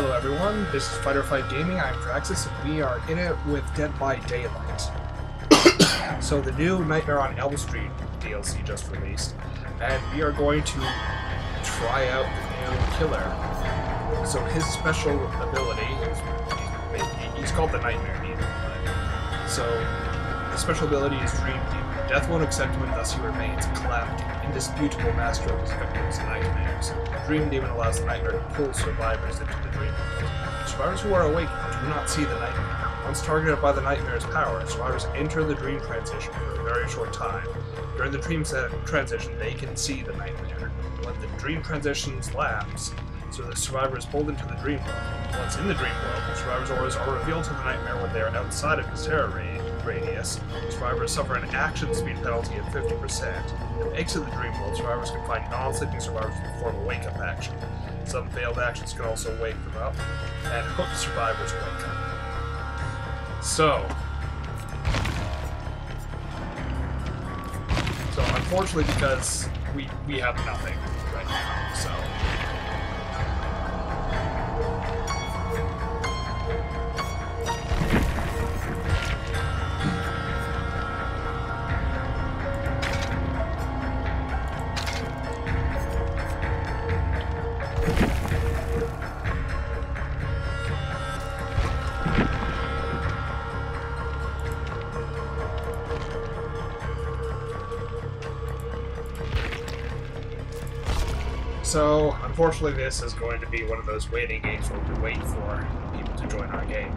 Hello everyone, this is Fight or Fight Gaming, I'm Praxis, and we are in it with Dead by Daylight. So the new Nightmare on Elm Street DLC just released, and we are going to try out the new killer. So his special ability, he's called the Nightmare Demon. So his special ability is Dream Demon. Death won't accept him and thus he remains a calamity, indisputable master of his victims' nightmares. Dream Demon allows the nightmare to pull survivors into the dream world. Survivors who are awake do not see the nightmare. Once targeted by the nightmare's power, survivors enter the dream transition for a very short time. During the dream transition, they can see the nightmare. When the dream transitions lapse, so the survivor is pulled into the dream world. Once in the dream world, the survivor's auras are revealed to the nightmare when they are outside of his terror radius. Survivors suffer an action speed penalty of 50%. To exit the dream world, survivors can find non-sleeping survivors to perform a wake-up action. Some failed actions can also wake them up, and hooked survivors wake up. So unfortunately, because we have nothing right now, so... So, unfortunately, this is going to be one of those waiting games where we wait for people to join our game.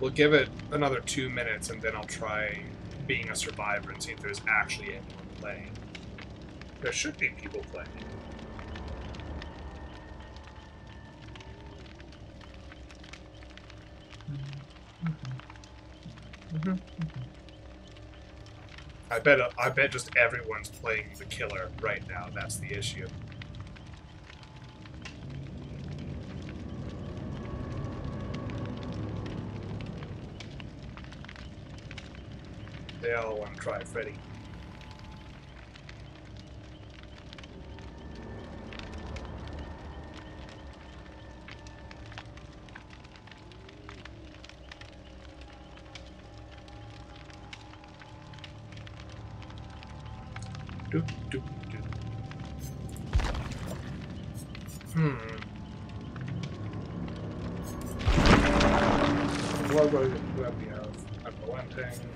We'll give it another 2 minutes, and then I'll try being a survivor and see if there's actually anyone playing. There should be people playing. I bet just everyone's playing the killer right now. That's the issue. They all want to try Freddy. Doop, doop, doop. What do we have? Unrelenting.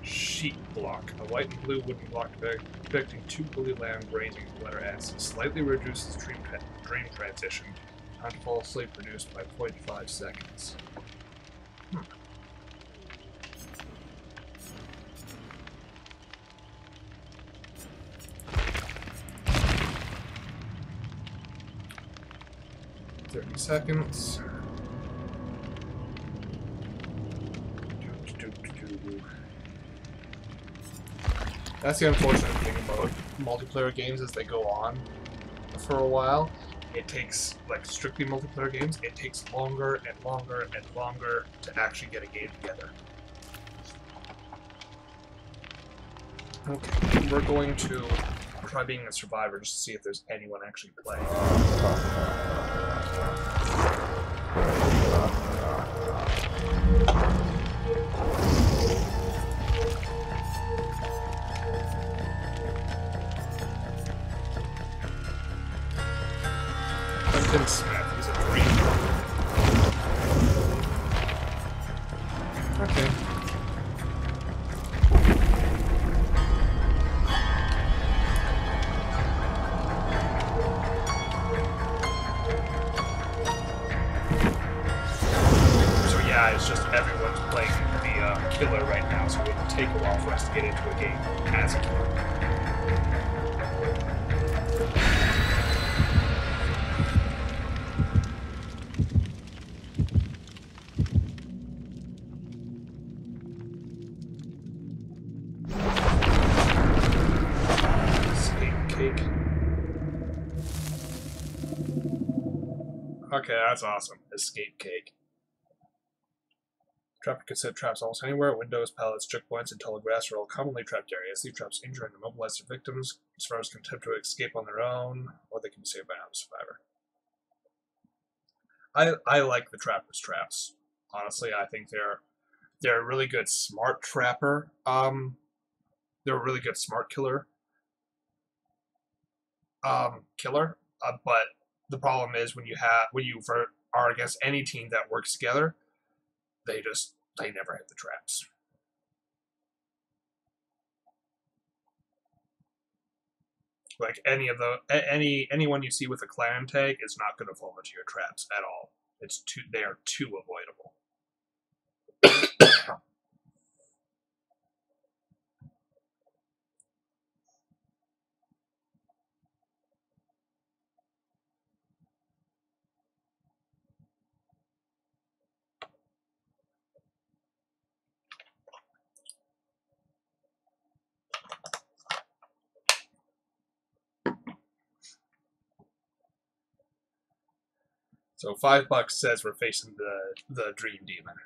Sheet block. A white and blue wooden block depicting two woolly lambs grazing the letter S. Slightly reduces dream transition. Time to fall asleep reduced by 0.5 seconds. 30 seconds. That's the unfortunate thing about multiplayer games as they go on for a while. It takes, like strictly multiplayer games, it takes longer and longer and longer to actually get a game together. Okay, we're going to try being a survivor just to see if there's anyone actually playing. Smith. He's a dream. Okay. So yeah, it's just everyone's playing the killer right now, so it will take a while for us to get into a game as a killer. Okay, that's awesome. Escape cake. Trapper can set traps almost anywhere. Windows, pallets, checkpoints, and tall grass are all commonly trapped areas. These traps injure and immobilize their victims. Survivors can attempt to escape on their own, or they can be saved by another survivor. I like the trapper's traps. Honestly, I think they're a really good smart trapper. They're a really good smart killer. But the problem is when you are against any team that works together, they never hit the traps. Like anyone you see with a clan tag is not going to fall into your traps at all. They are too avoidable. So $5 says we're facing the Dream Demon.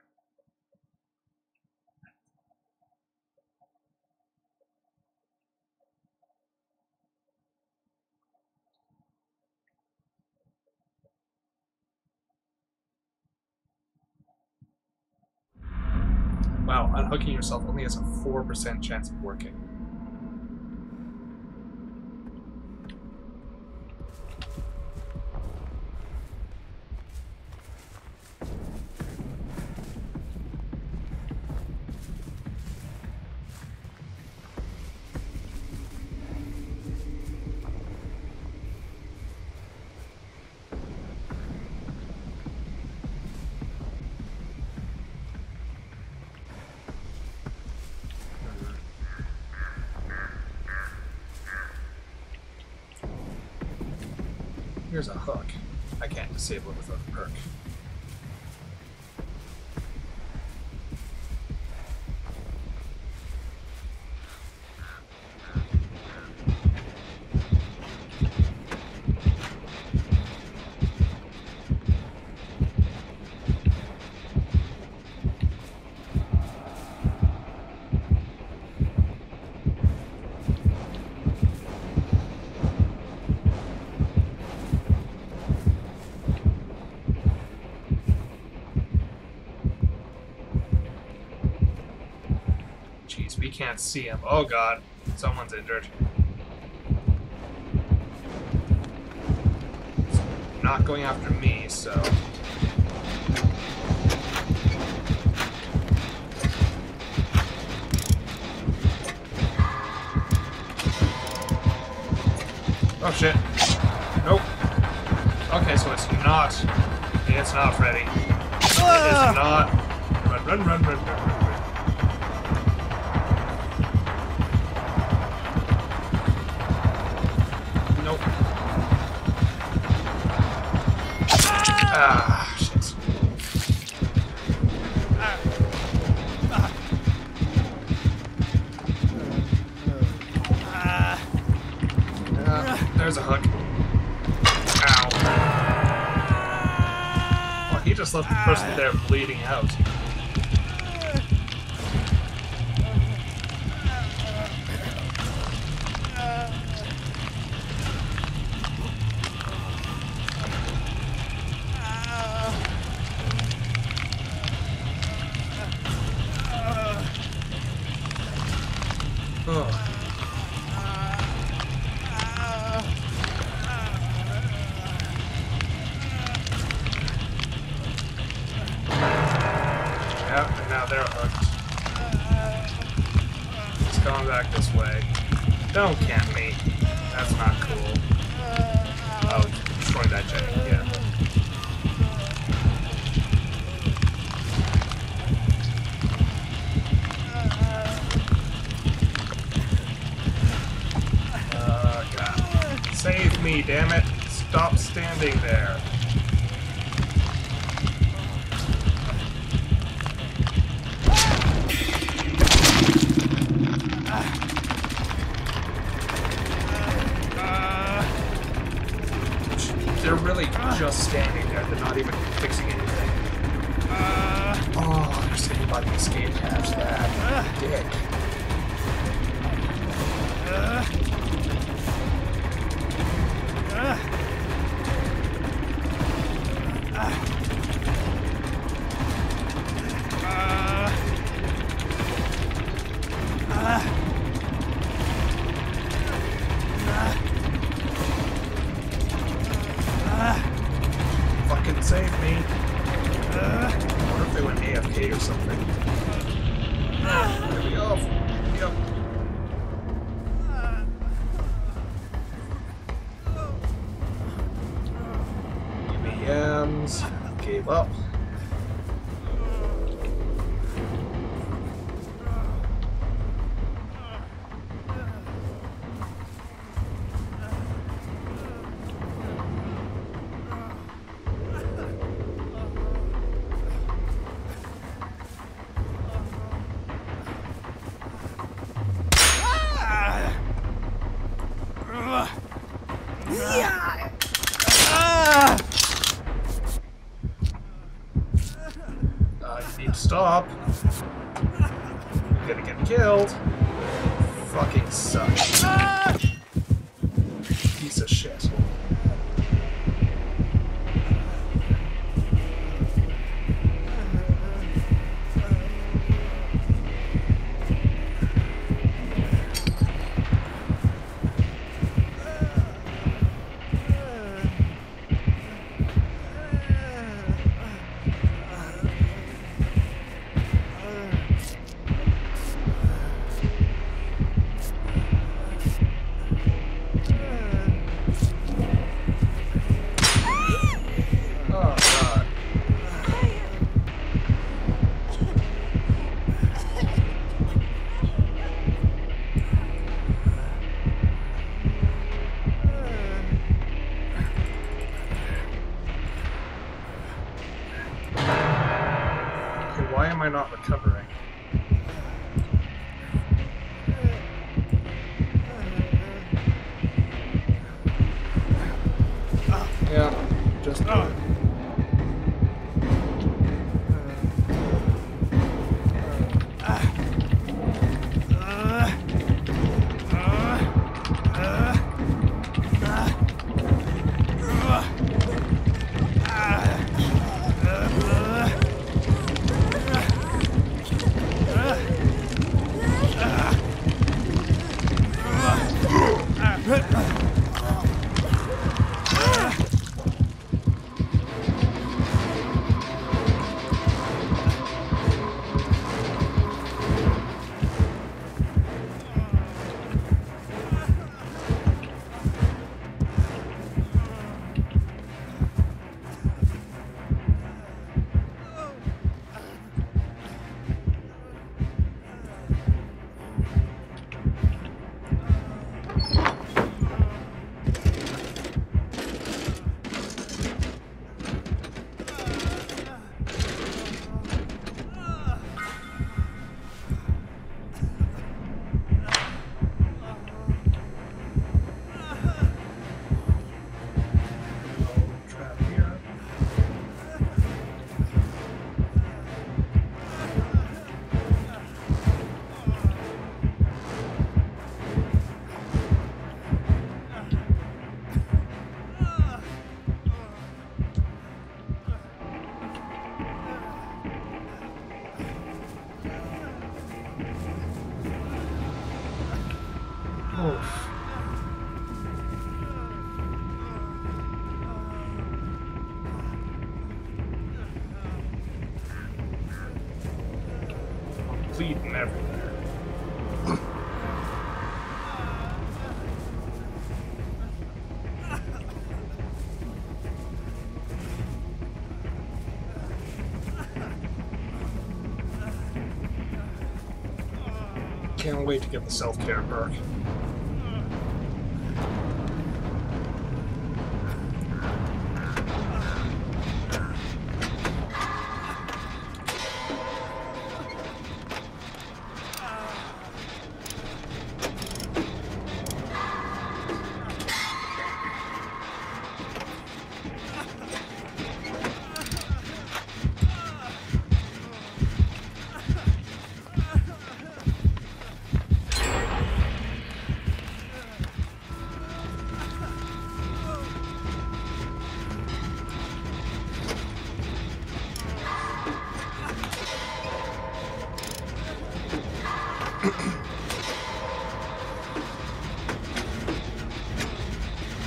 Wow, unhooking yourself only has a 4% chance of working. Here's a hook. I can't disable it with a perk. We can't see him. Oh god, someone's injured. It's not going after me, so... Oh shit. Nope. Okay, so it's not Freddy. It is not. Run. Ah, shit. There's a hook. Ow. Oh, he just left the person there bleeding out. back this way. Don't camp me. That's not cool. Oh, destroying that jet, yeah. God. Save me, damn it. Stop standing there. They're really just standing there. They're not even fixing anything. Oh, they're sitting by the escape hatch. That dick. Fucking save me. I wonder if they went AFK or something. There we go. Yep. EBMs. Gave up. You need to stop. You're gonna get killed. Fucking suck. Piece of shit. Why am I not recovering? Yeah, just do it. Oof. I'm bleeding everywhere. Can't wait to get the self-care perk.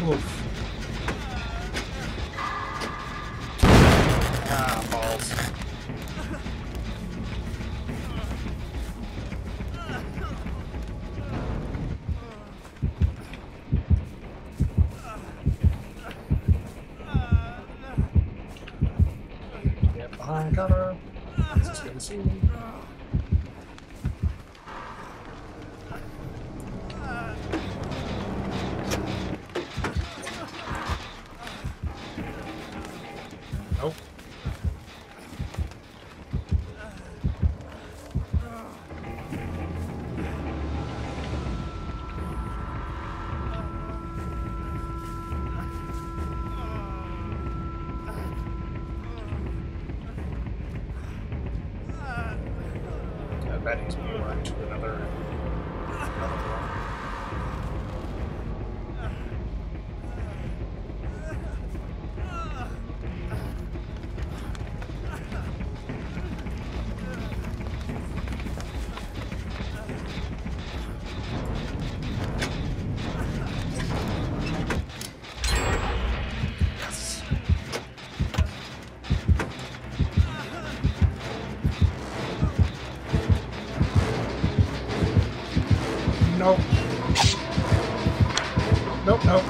Oof. Ah, balls. Get behind cover. This is gonna see me. Nope. That needs to be worked to another one. Nope. Nope, nope.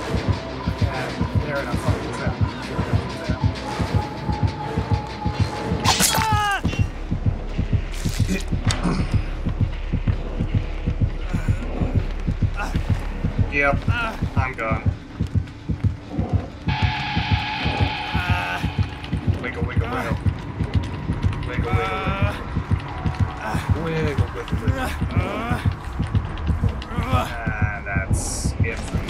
And they're in a fucking trap. Yep, I'm gone. Wiggle, wiggle, wiggle. Wiggle, wiggle, wiggle. Wiggle, wiggle, wiggle. That's it for me.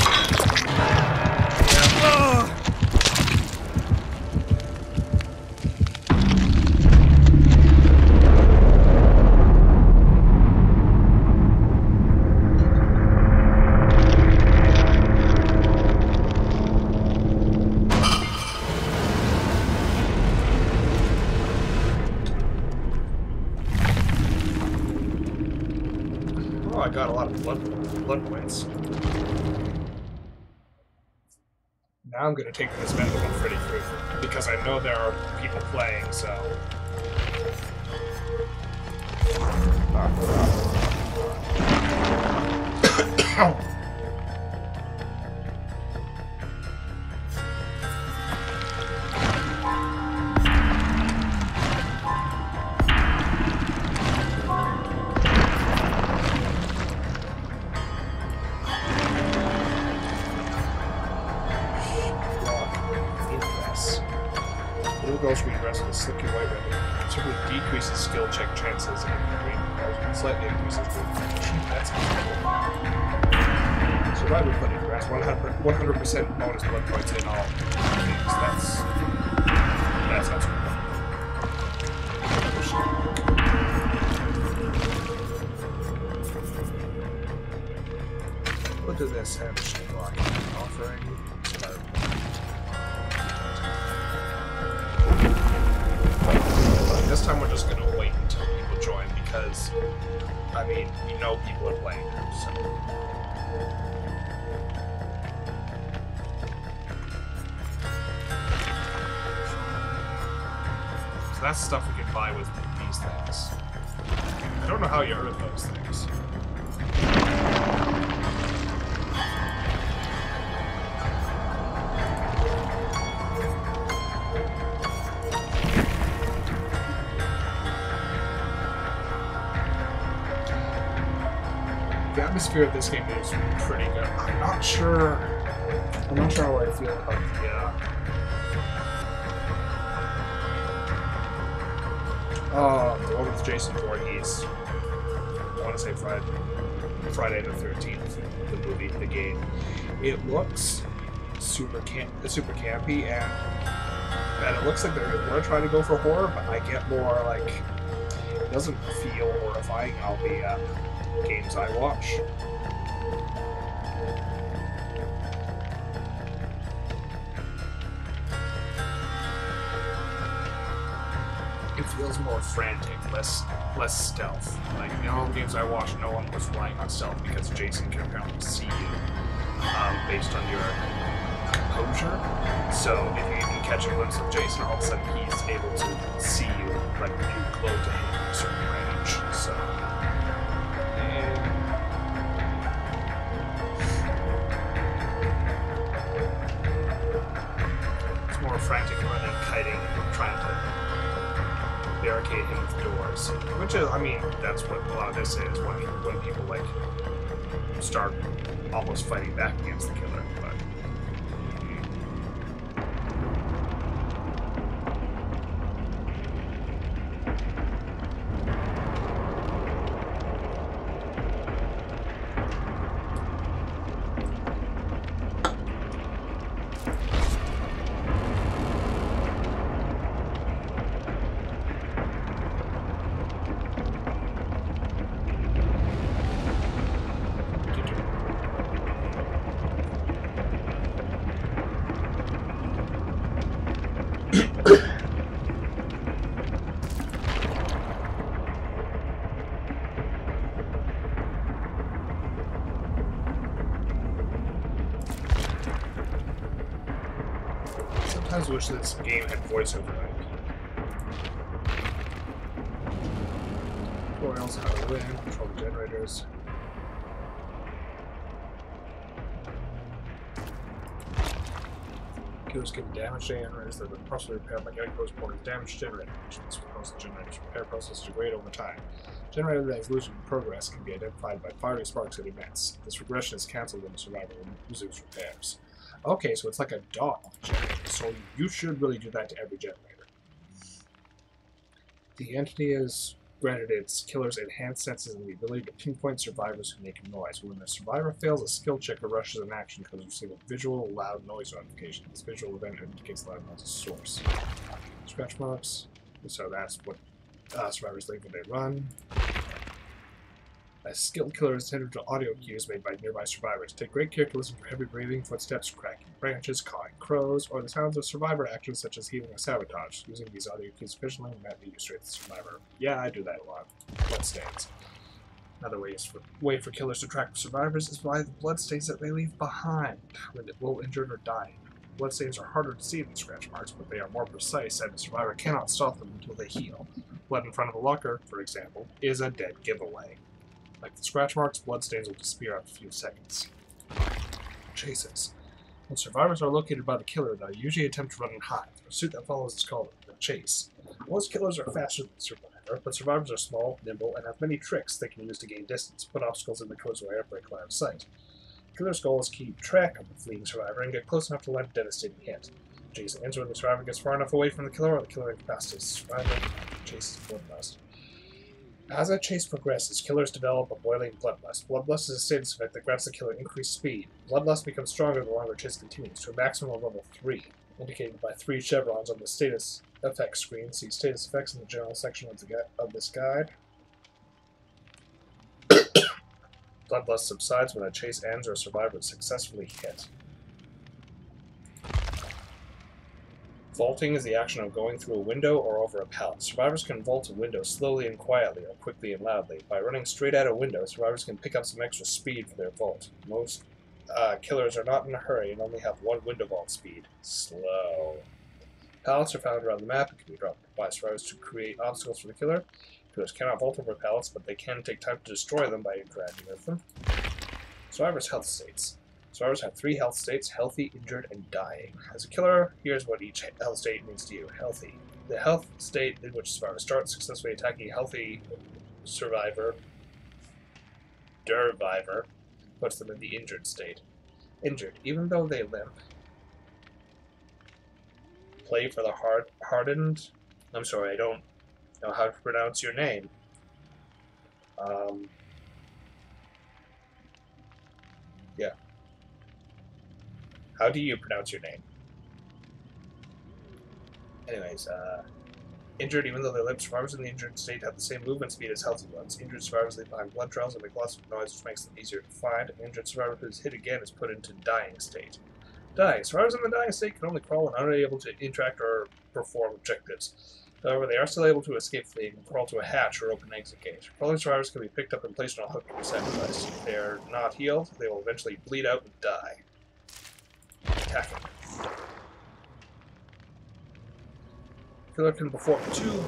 Oh, I got a lot of blood points. Now I'm gonna take this battle on Freddy Krueger because I know there are people playing, so. Ghost regress with a slicky white ribbon. Simply decreases skill check chances and green slightly increases green. That's cool. Survivor putting grass 100% bonus blood points in all games. That's cool. What does this have? Block offering. This time we're just gonna wait until people join because, I mean, we know people are playing now, so. So that's stuff we can buy with these things. I don't know how you earn those things. The atmosphere of this game is pretty good. I'm not sure how I feel about the one with Jason Voorhees. I want to say Friday the 13th, the movie, the game. It looks super campy, and it looks like they're trying to go for horror, but I get more like it doesn't feel horrifying. All the games I watch. It feels more frantic, less stealth. Like in all the games I watched, no one was relying on stealth because Jason can apparently see you based on your composure. So if you can catch a glimpse of Jason, all of a sudden he's able to see you, like when you glow to him in a certain range. So. It's more frantic running, kiting, trying to barricade him with doors, which is, I mean, that's what a lot of this is when people like start almost fighting back against the killer. But sometimes wish this game had voiceover. Tutorials, how to win, control the generators. Killers can damage generators that are partially repaired by getting close quarters damage generators. This will cause the generator's repair process to degrade over time. Generator that is losing progress can be identified by firing sparks it emits. This regression is cancelled when the survivor resumes repairs. Okay, so it's like a dog generator, so you should really do that to every generator. The entity is granted its killer's enhanced senses and the ability to pinpoint survivors who make a noise. When the survivor fails a skill check or rushes an action, killers receive a visual loud noise notification. This visual event indicates loud noise source. Scratch marks. So that's what survivors leave when they run. A skilled killer is attentive to audio cues made by nearby survivors. Take great care to listen for heavy breathing, footsteps, cracking branches, cawing crows, or the sounds of survivor actions such as healing or sabotage. Using these audio cues efficiently might lead you straight to the survivor. Yeah, I do that a lot. Bloodstains. Another way for killers to track survivors is by the bloodstains that they leave behind when they're low injured or dying. Bloodstains are harder to see than scratch marks, but they are more precise, and the survivor cannot stop them until they heal. Blood in front of a locker, for example, is a dead giveaway. Like the scratch marks, bloodstains will disappear after a few seconds. Chases. When survivors are located by the killer, they usually attempt to run and hide. The pursuit that follows is called the chase. Most killers are faster than the survivor, but survivors are small, nimble, and have many tricks they can use to gain distance, put obstacles in the killer's way, or break line of sight. The killer's goal is to keep track of the fleeing survivor and get close enough to land a devastating hit. The chase ends when the survivor gets far enough away from the killer, or the killer incapacitates the survivor. The chase is bloodlust. As a chase progresses, killers develop a boiling bloodlust. Bloodlust is a status effect that grants the killer increased speed. Bloodlust becomes stronger the longer chase continues, to a maximum of level 3, indicated by 3 chevrons on the status effects screen. See status effects in the general section of this guide. Bloodlust subsides when a chase ends or a survivor is successfully hit. Vaulting is the action of going through a window or over a pallet. Survivors can vault a window slowly and quietly, or quickly and loudly. By running straight at a window, survivors can pick up some extra speed for their vault. Most killers are not in a hurry and only have one window vault speed. Slow. Pallets are found around the map and can be dropped by survivors to create obstacles for the killer. Killers cannot vault over pallets, but they can take time to destroy them by interacting with them. Survivors' health states. Survivors have 3 health states: healthy, injured, and dying. As a killer, here's what each health state means to you. Healthy. The health state in which a survivor starts successfully attacking a healthy survivor Survivor puts them in the injured state. Injured, even though they limp. Play for the hardened. I'm sorry, I don't know how to pronounce your name. Yeah. How do you pronounce your name? Anyways, injured, even though they limp, survivors in the injured state have the same movement speed as healthy ones. Injured survivors leave behind blood trails and make lots of noise, which makes them easier to find. An injured survivor who is hit again is put into dying state. Dying. Survivors in the dying state can only crawl and are unable to interact or perform objectives. However, they are still able to escape if they can crawl to a hatch or open exit gate. Crawling survivors can be picked up and placed on a hook to be sacrificed. If they are not healed, they will eventually bleed out and die. Attacking. Killer can perform two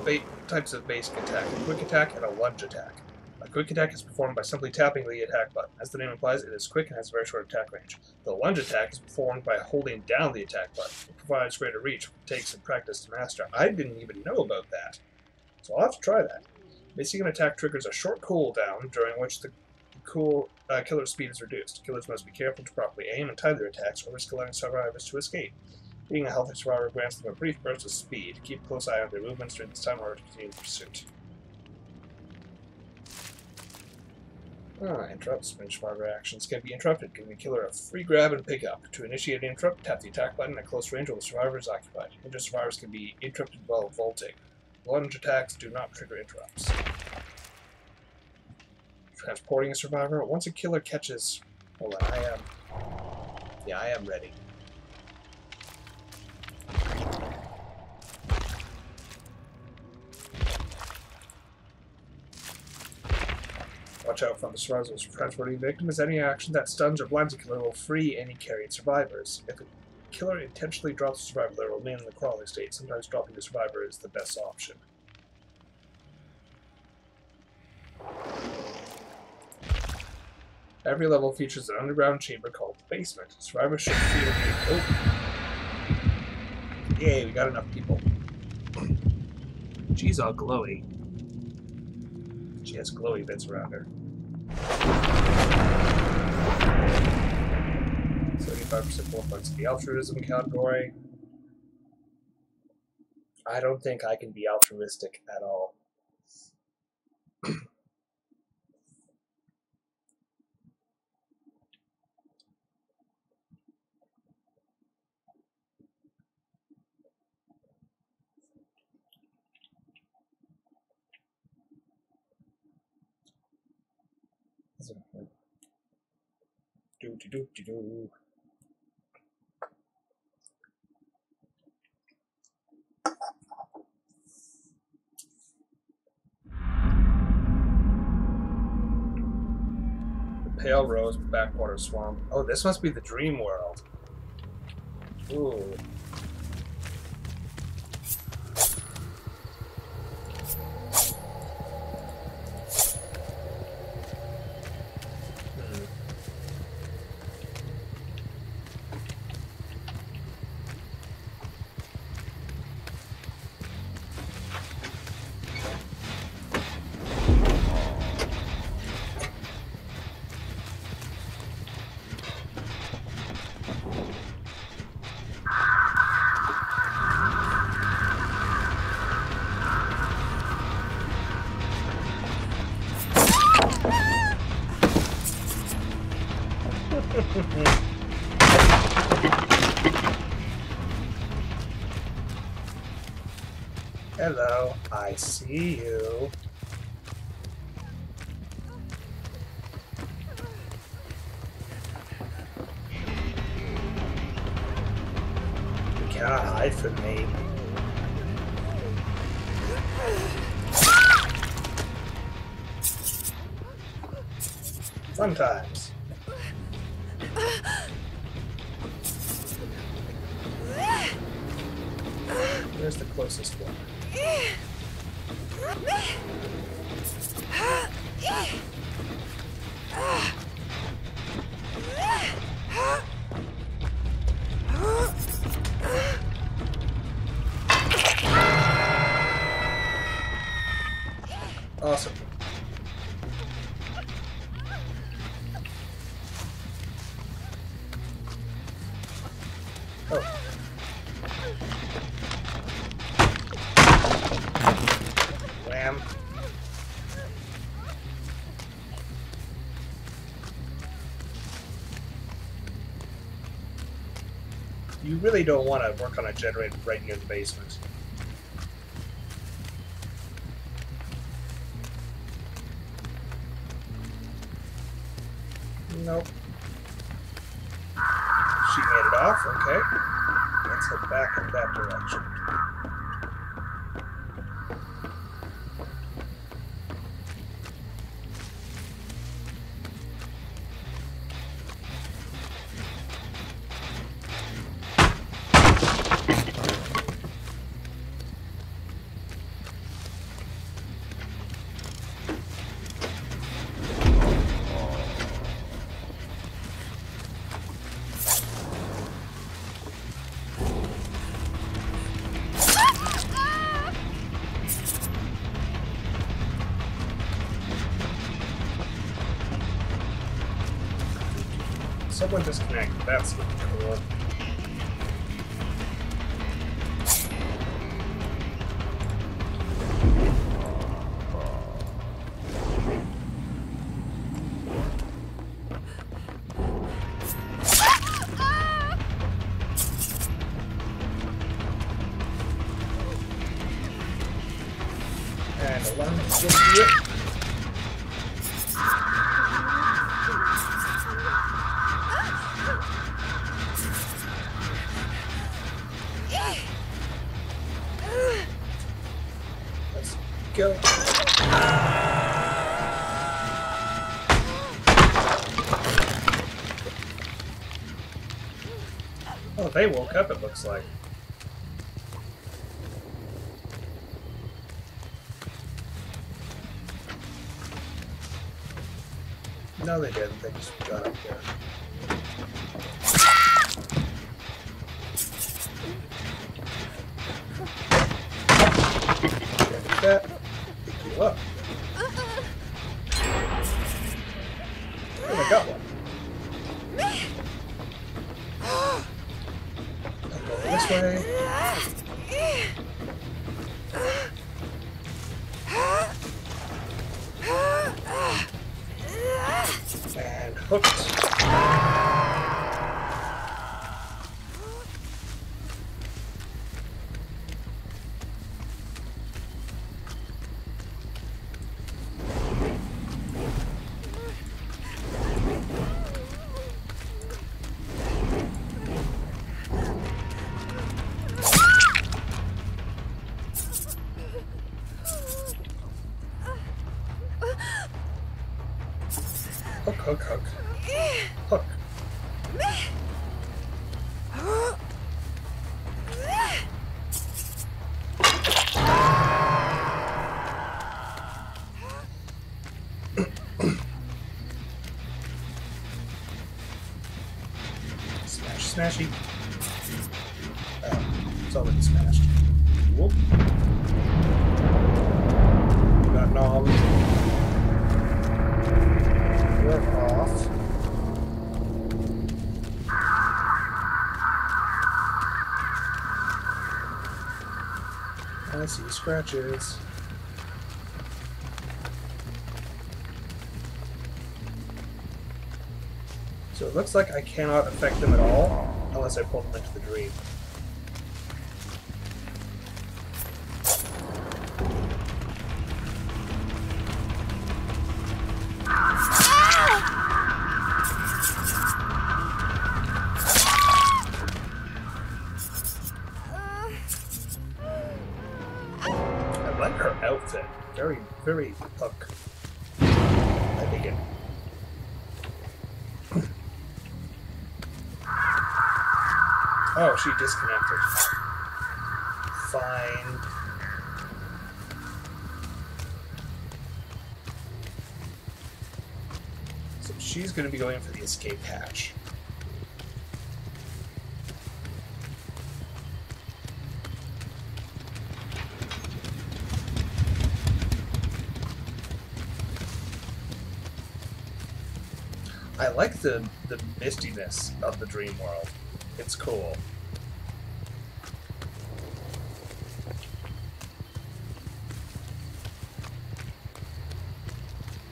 types of basic attack, a quick attack and a lunge attack. A quick attack is performed by simply tapping the attack button. As the name implies, it is quick and has a very short attack range. The lunge attack is performed by holding down the attack button. It provides greater reach, which takes some practice to master. I didn't even know about that, so I'll have to try that. Basically, an attack triggers a short cooldown, during which the killer's speed is reduced. Killers must be careful to properly aim and time their attacks, or risk allowing survivors to escape. Being a healthy survivor grants them a brief burst of speed. Keep a close eye on their movements during this time in order to continue the pursuit. Interrupts. When survivor actions can be interrupted, giving the killer a free grab and pick up. To initiate an interrupt, tap the attack button at close range while the survivor is occupied. Injured survivors can be interrupted while vaulting. Lunge attacks do not trigger interrupts. Transporting a survivor. Once a killer catches... Hold on, I am ready. Watch out from the survivors for transporting a victim, as any action that stuns or blinds a killer will free any carried survivors. If a killer intentionally drops a survivor, they will remain in the crawling state. Sometimes dropping the survivor is the best option. Every level features an underground chamber called the basement. Survivors should feel oh. Yay, we got enough people. She's all glowy. She has glowy bits around her. 75% more points in the altruism category. I don't think I can be altruistic at all. Do. The Pale Rose Backwater Swamp. Oh, this must be the dream world. Ooh. Hello, I see you. You cannot hide from me. Fun times. Where's the closest one? Awesome. you really don't want to work on a generator right near the basement. Nope. She made it off, okay. Let's head back in that direction. Someone disconnected. That's cool. And alarm is it. Go. Oh, they woke up, it looks like. No, they didn't. They just got up there. That. Pick you up. Oh, I got one. I'll go this way. And hooked. Hook, hook, hook. Hook. Smash, smashy. Oh, it's already smashed. Whoop. Got knob. We're off. I see scratches. So it looks like I cannot affect them at all unless I pull them into the dream. I like her outfit. Very, very hook. I dig it. Oh, she disconnected. Fine. So she's going to be going for the escape hatch. I like the mistiness of the dream world. It's cool.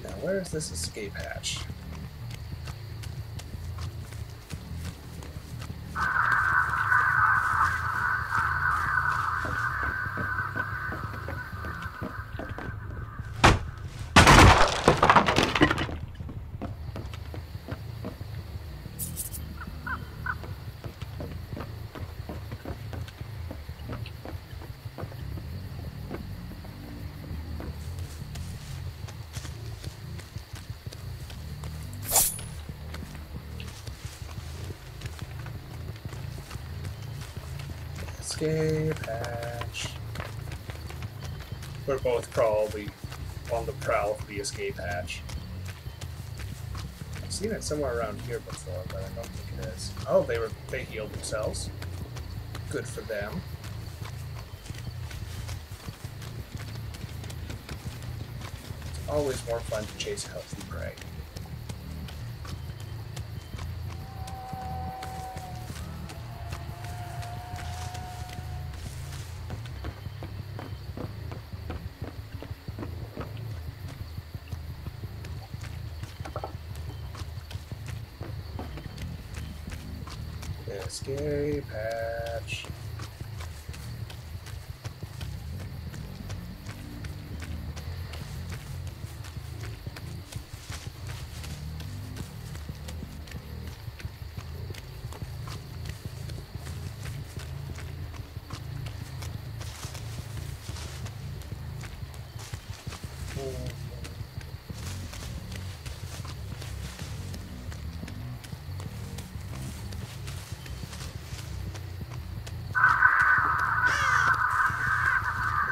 Now, where's this escape hatch? Escape hatch. We're both probably on the prowl for the escape hatch. I've seen it somewhere around here before, but I don't think it is. Oh, they healed themselves. Good for them. It's always more fun to chase healthy prey. Escape hatch.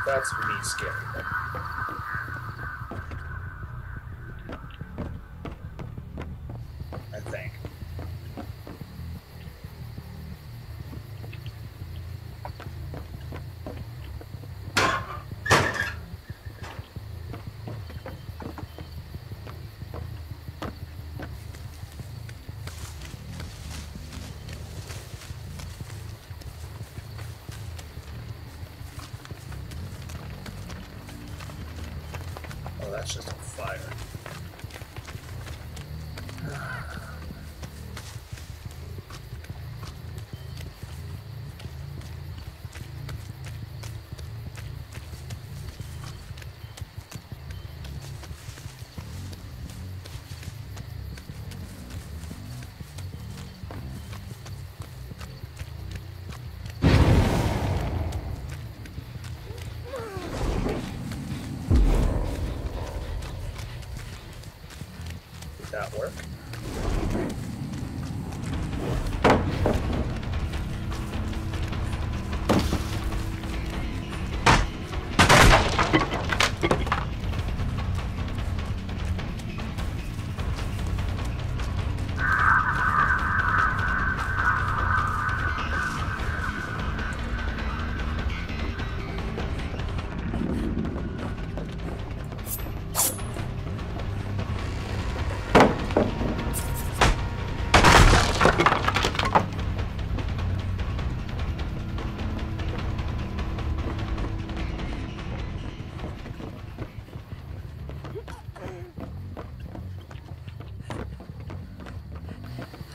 That's me scary. I think. Oh, that's just a fire. Did that work?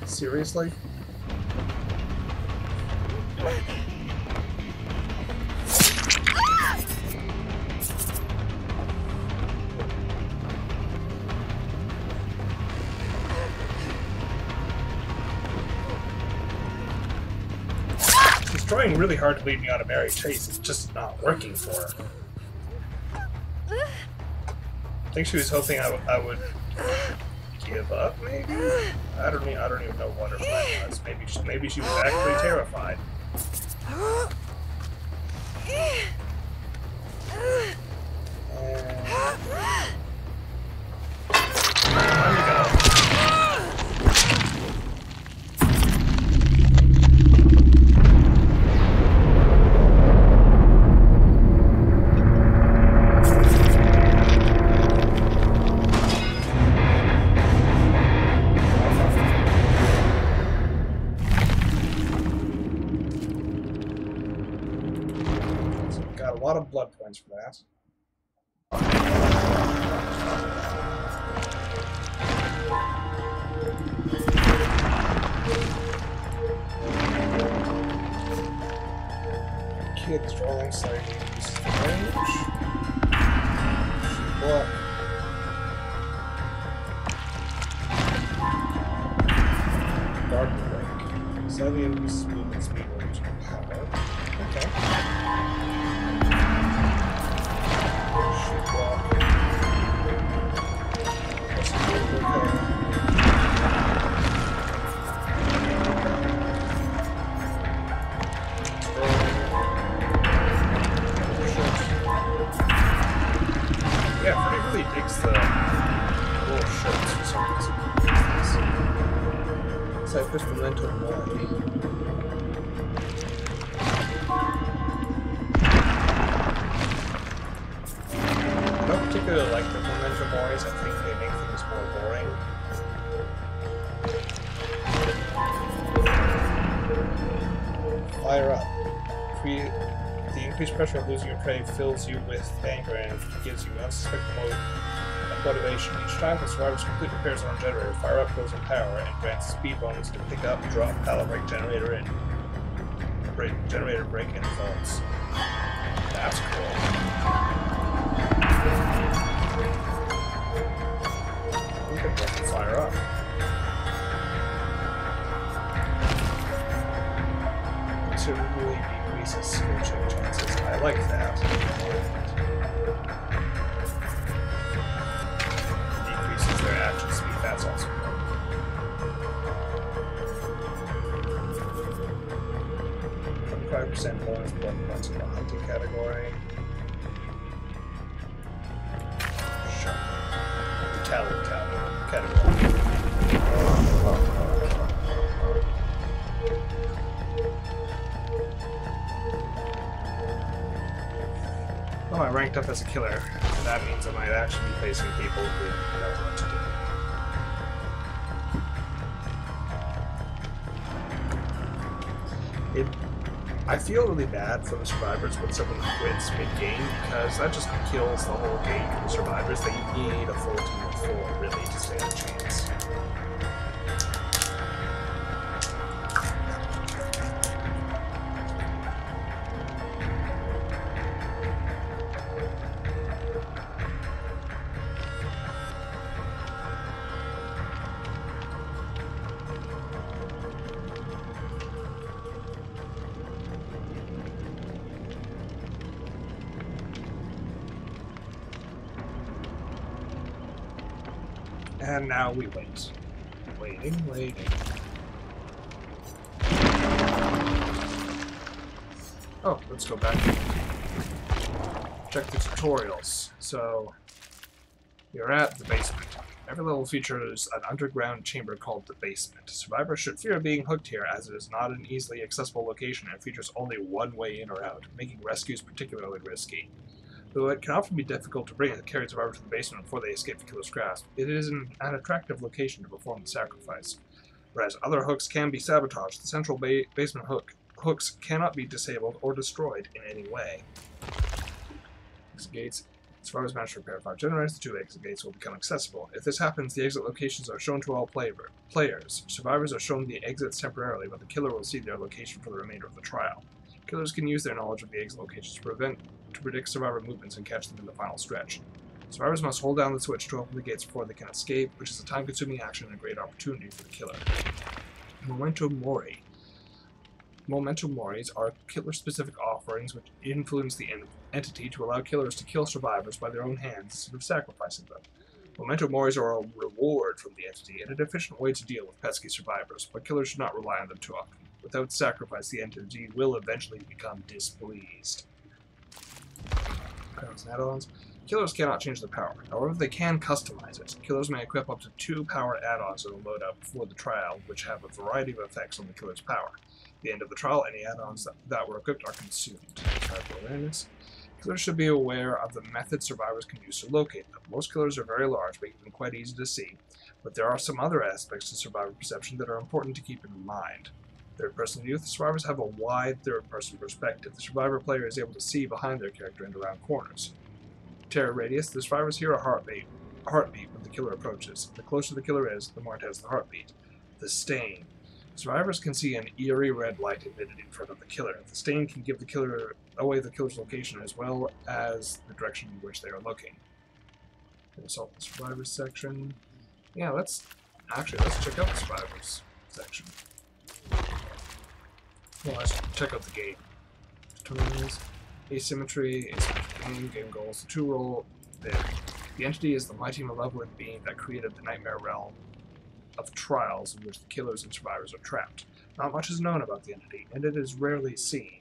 Seriously? She's trying really hard to lead me on a merry chase. It's just not working for her. I think she was hoping I would give up, maybe? I don't even know what her plan was. Maybe she was actually terrified. Time to go. Got a lot of blood points for that. Kids rolling slightly strange. What? Dark break. Slightly increases movement speed or original power. Okay. really digs the little shirts for some reason. So I put Memento Mori. I don't particularly like the Memento Moris. I think they make things more boring. Fire up. The increased pressure of losing your prey fills you with anger and gives you unsuspected motivation. Each time the survivors complete repairs on a generator, Fire Up goes in power and grants speed bonus to pick up, drop, pallet break generator, and generator break-in faults. That's cool. We can get the Fire Up. To really decreases skill check chances. I like that. Decreases their action speed. That's also good. 25% bonus blood points in the hunting category. Sure. Talent category. Oh, I ranked up as a killer. That means I might actually be facing people who know what to do. I feel really bad for the survivors when someone quits mid-game, because that just kills the whole game for the survivors. They need a full team of 4 really to stand a chance. And now we wait. Waiting. Oh, let's go back. Check the tutorials. So, you're at the basement. Every level features an underground chamber called the basement. Survivors should fear being hooked here, as it is not an easily accessible location and features only one way in or out, making rescues particularly risky. Though it can often be difficult to bring a carried survivor to the basement before they escape the killer's grasp, it is an attractive location to perform the sacrifice. Whereas other hooks can be sabotaged, the central basement hooks cannot be disabled or destroyed in any way. Exit gates. Survivors manage to repair 5 generators, the 2 exit gates will become accessible. If this happens, the exit locations are shown to all players. Survivors are shown the exits temporarily, but the killer will see their location for the remainder of the trial. Killers can use their knowledge of the exit locations to predict survivor movements and catch them in the final stretch. Survivors must hold down the switch to open the gates before they can escape, which is a time-consuming action and a great opportunity for the killer. Memento Mori. Memento Moris are killer-specific offerings which influence the entity to allow killers to kill survivors by their own hands instead of sacrificing them. Memento Moris are a reward from the entity and an efficient way to deal with pesky survivors, but killers should not rely on them too often. Without sacrifice, the entity will eventually become displeased. Powers and add-ons. Killers cannot change their power. However, they can customize it. Killers may equip up to 2 power add-ons in the loadout before the trial, which have a variety of effects on the killer's power. At the end of the trial, any add-ons that were equipped are consumed. Tribal awareness. Killers should be aware of the method survivors can use to locate them. Most killers are very large, making them quite easy to see, but there are some other aspects to survivor perception that are important to keep in mind. Third-person view. The survivors have a wide third-person perspective. The survivor player is able to see behind their character and around corners. Terror radius. The survivors hear a heartbeat when the killer approaches. The closer the killer is, the more intense the heartbeat. The stain. Survivors can see an eerie red light emitted in front of the killer. The stain can give the killer away the killer's location as well as the direction in which they are looking. Assault the survivors section. Yeah, let's check out the survivors section. Well, let's check out the game. Tutorials. Asymmetry game goals. The 2 role there. The entity is the mighty malevolent being that created the nightmare realm of trials in which the killers and survivors are trapped. Not much is known about the entity, and it is rarely seen.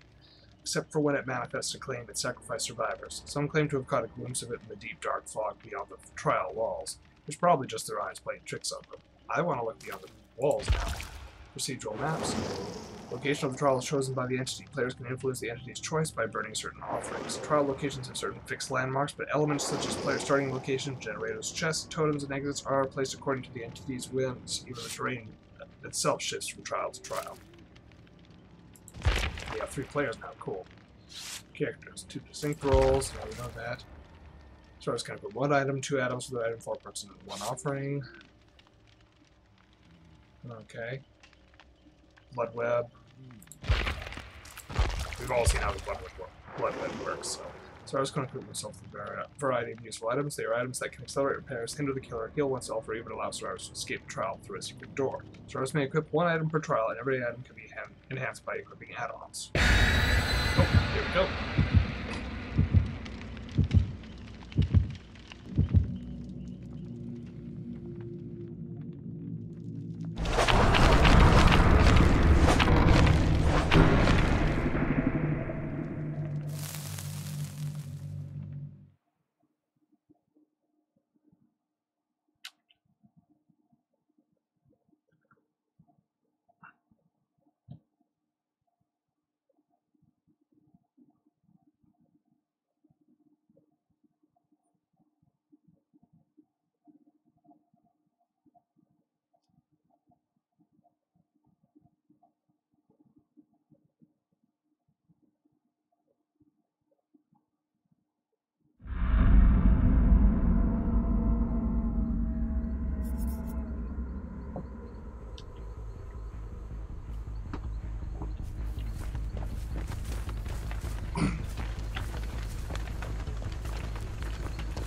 except for when it manifests to claim it sacrificed survivors. Some claim to have caught a glimpse of it in the deep dark fog beyond the trial walls. It's probably just their eyes playing tricks on them. I want to look beyond the walls now. Procedural maps. Location of the trial is chosen by the entity. Players can influence the entity's choice by burning certain offerings. Trial locations have certain fixed landmarks, but elements such as player starting location, generators, chests, totems, and exits are placed according to the entity's whims. Even the terrain itself shifts from trial to trial. We have 3 players now. Cool. Characters. 2 distinct roles. Now we know that. So I was going to put 1 item, 2 items for the item, 4 person, and 1 offering. Okay. Blood web. We've all seen how the blood web works, so I was going to equip myself with a variety of useful items. They are items that can accelerate repairs, hinder the killer, heal oneself, or even allow survivors to escape the trial through a secret door. Survivors may equip 1 item per trial, and every item can be enhanced by equipping add-ons. Oh, here we go.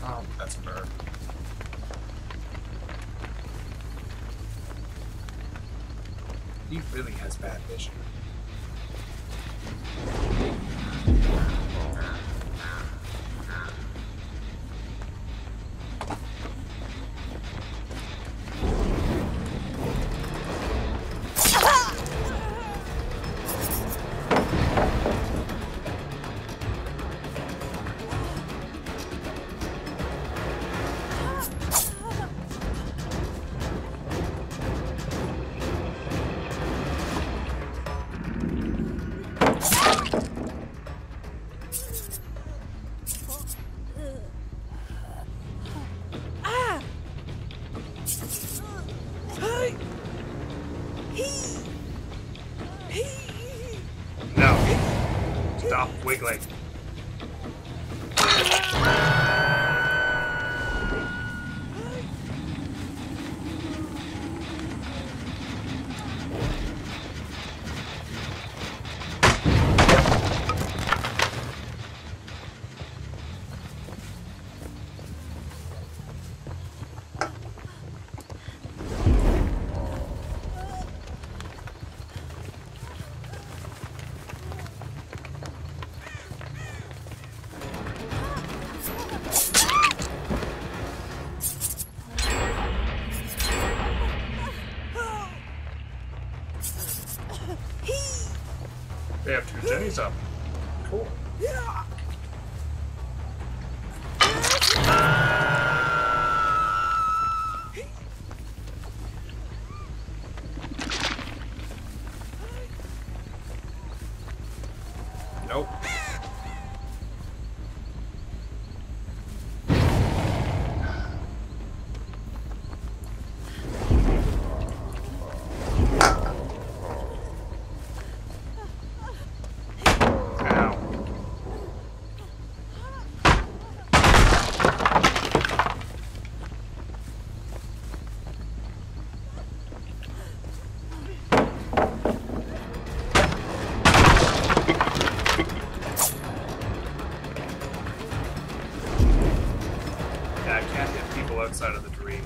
Oh, that's a bird. He really has bad vision. Stop wiggling. They have 2 jennies up. Cool. Nope. Outside of the dream.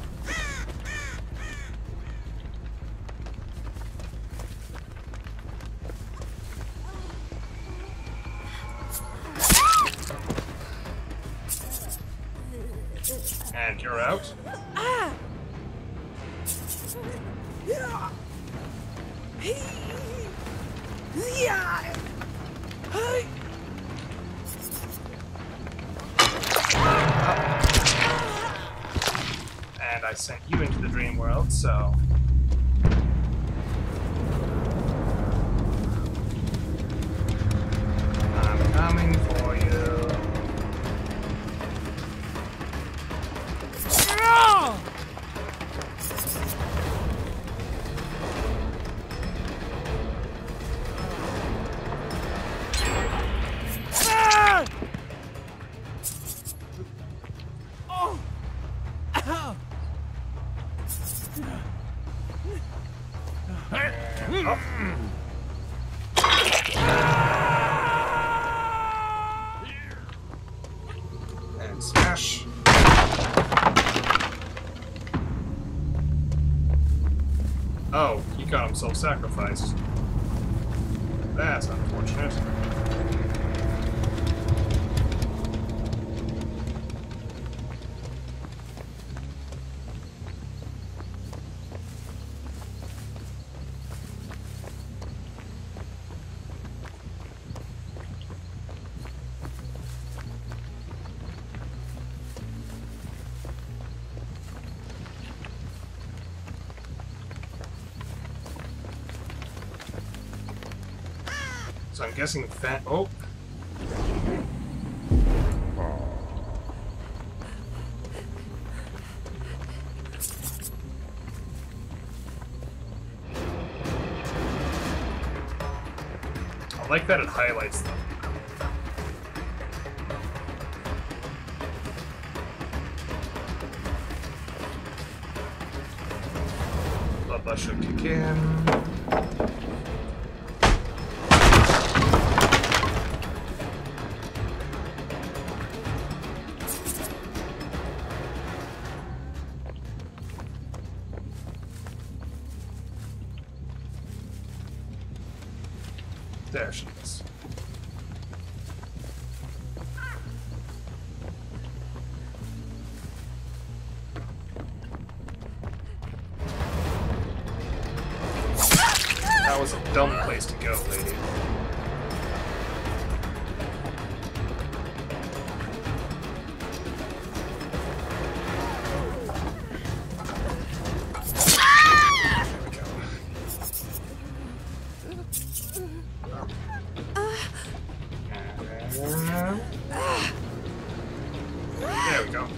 And you're out. I sent you into the dream world, so... I'm coming for you. And smash. Oh, he got himself sacrificed. That's unfortunate. So I'm guessing that. Oh. I like that it highlights them. Bloodlust should kick in. There she is. That was a dumb place to go, lady. There we go.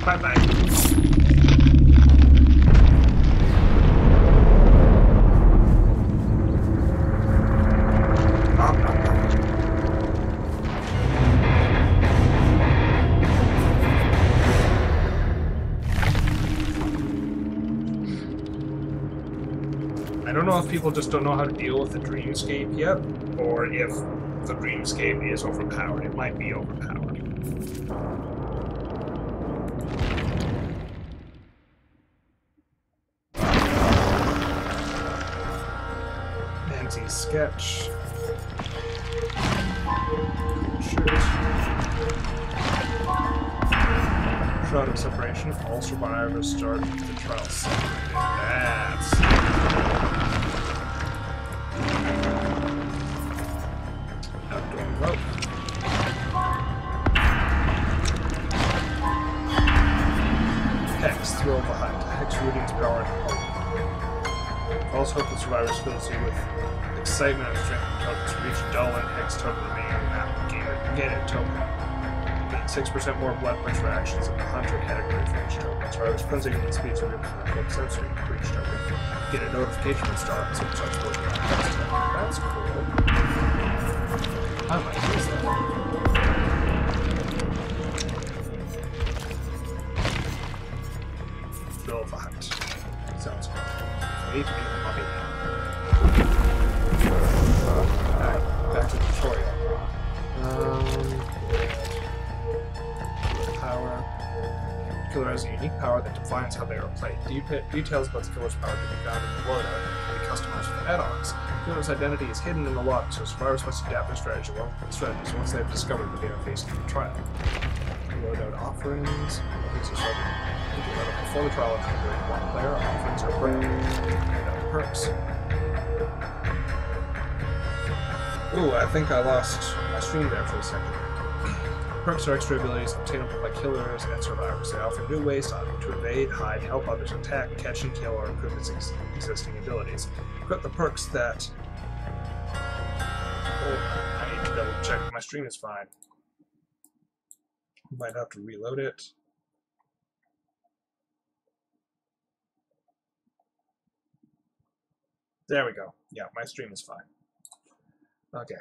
Bye-bye. I don't know if people just don't know how to deal with the dreamscape yet, or if the dreamscape is overpowered. It might be overpowered. Nancy's sketch. Shirt. Shroud of separation. All survivors start the trial separated. That's... outdoor rope. Hex, thrill of the hunt. Hex rootings power and hope. False hope that survivors fills you with excitement and strength and tokens. Reach dull and Hex token remaining on the map. Gain a token. Gain 6% more blood pressure actions in the hunter category for each token. Survivors cleansing and speeds are quick sensory for each token. Get a notification when starting, so it starts working on the next token. That's cool. I might use that. Thrill of the hunt. Sounds good. Faith in the mummy. Back to the tutorial. Power. Killer has a unique power that defines how they are played. Details about the killer's power can be found in the loadout. The customized with add-ons. The killer's identity is hidden in the log, so survivors must adapt their strategies once they have discovered what they are facing in the trial. Loadout offerings. Before the trial of one player, offerings are brand. Perks. Ooh, I think I lost my stream there for a second. Perks are extra abilities obtainable by killers and survivors. They offer new ways to evade, hide, help others attack, catch and kill, or improve existing abilities. Equip the perks that... Oh, I need to double check. My stream is fine. Might have to reload it. There we go. Yeah, my stream is fine. Okay.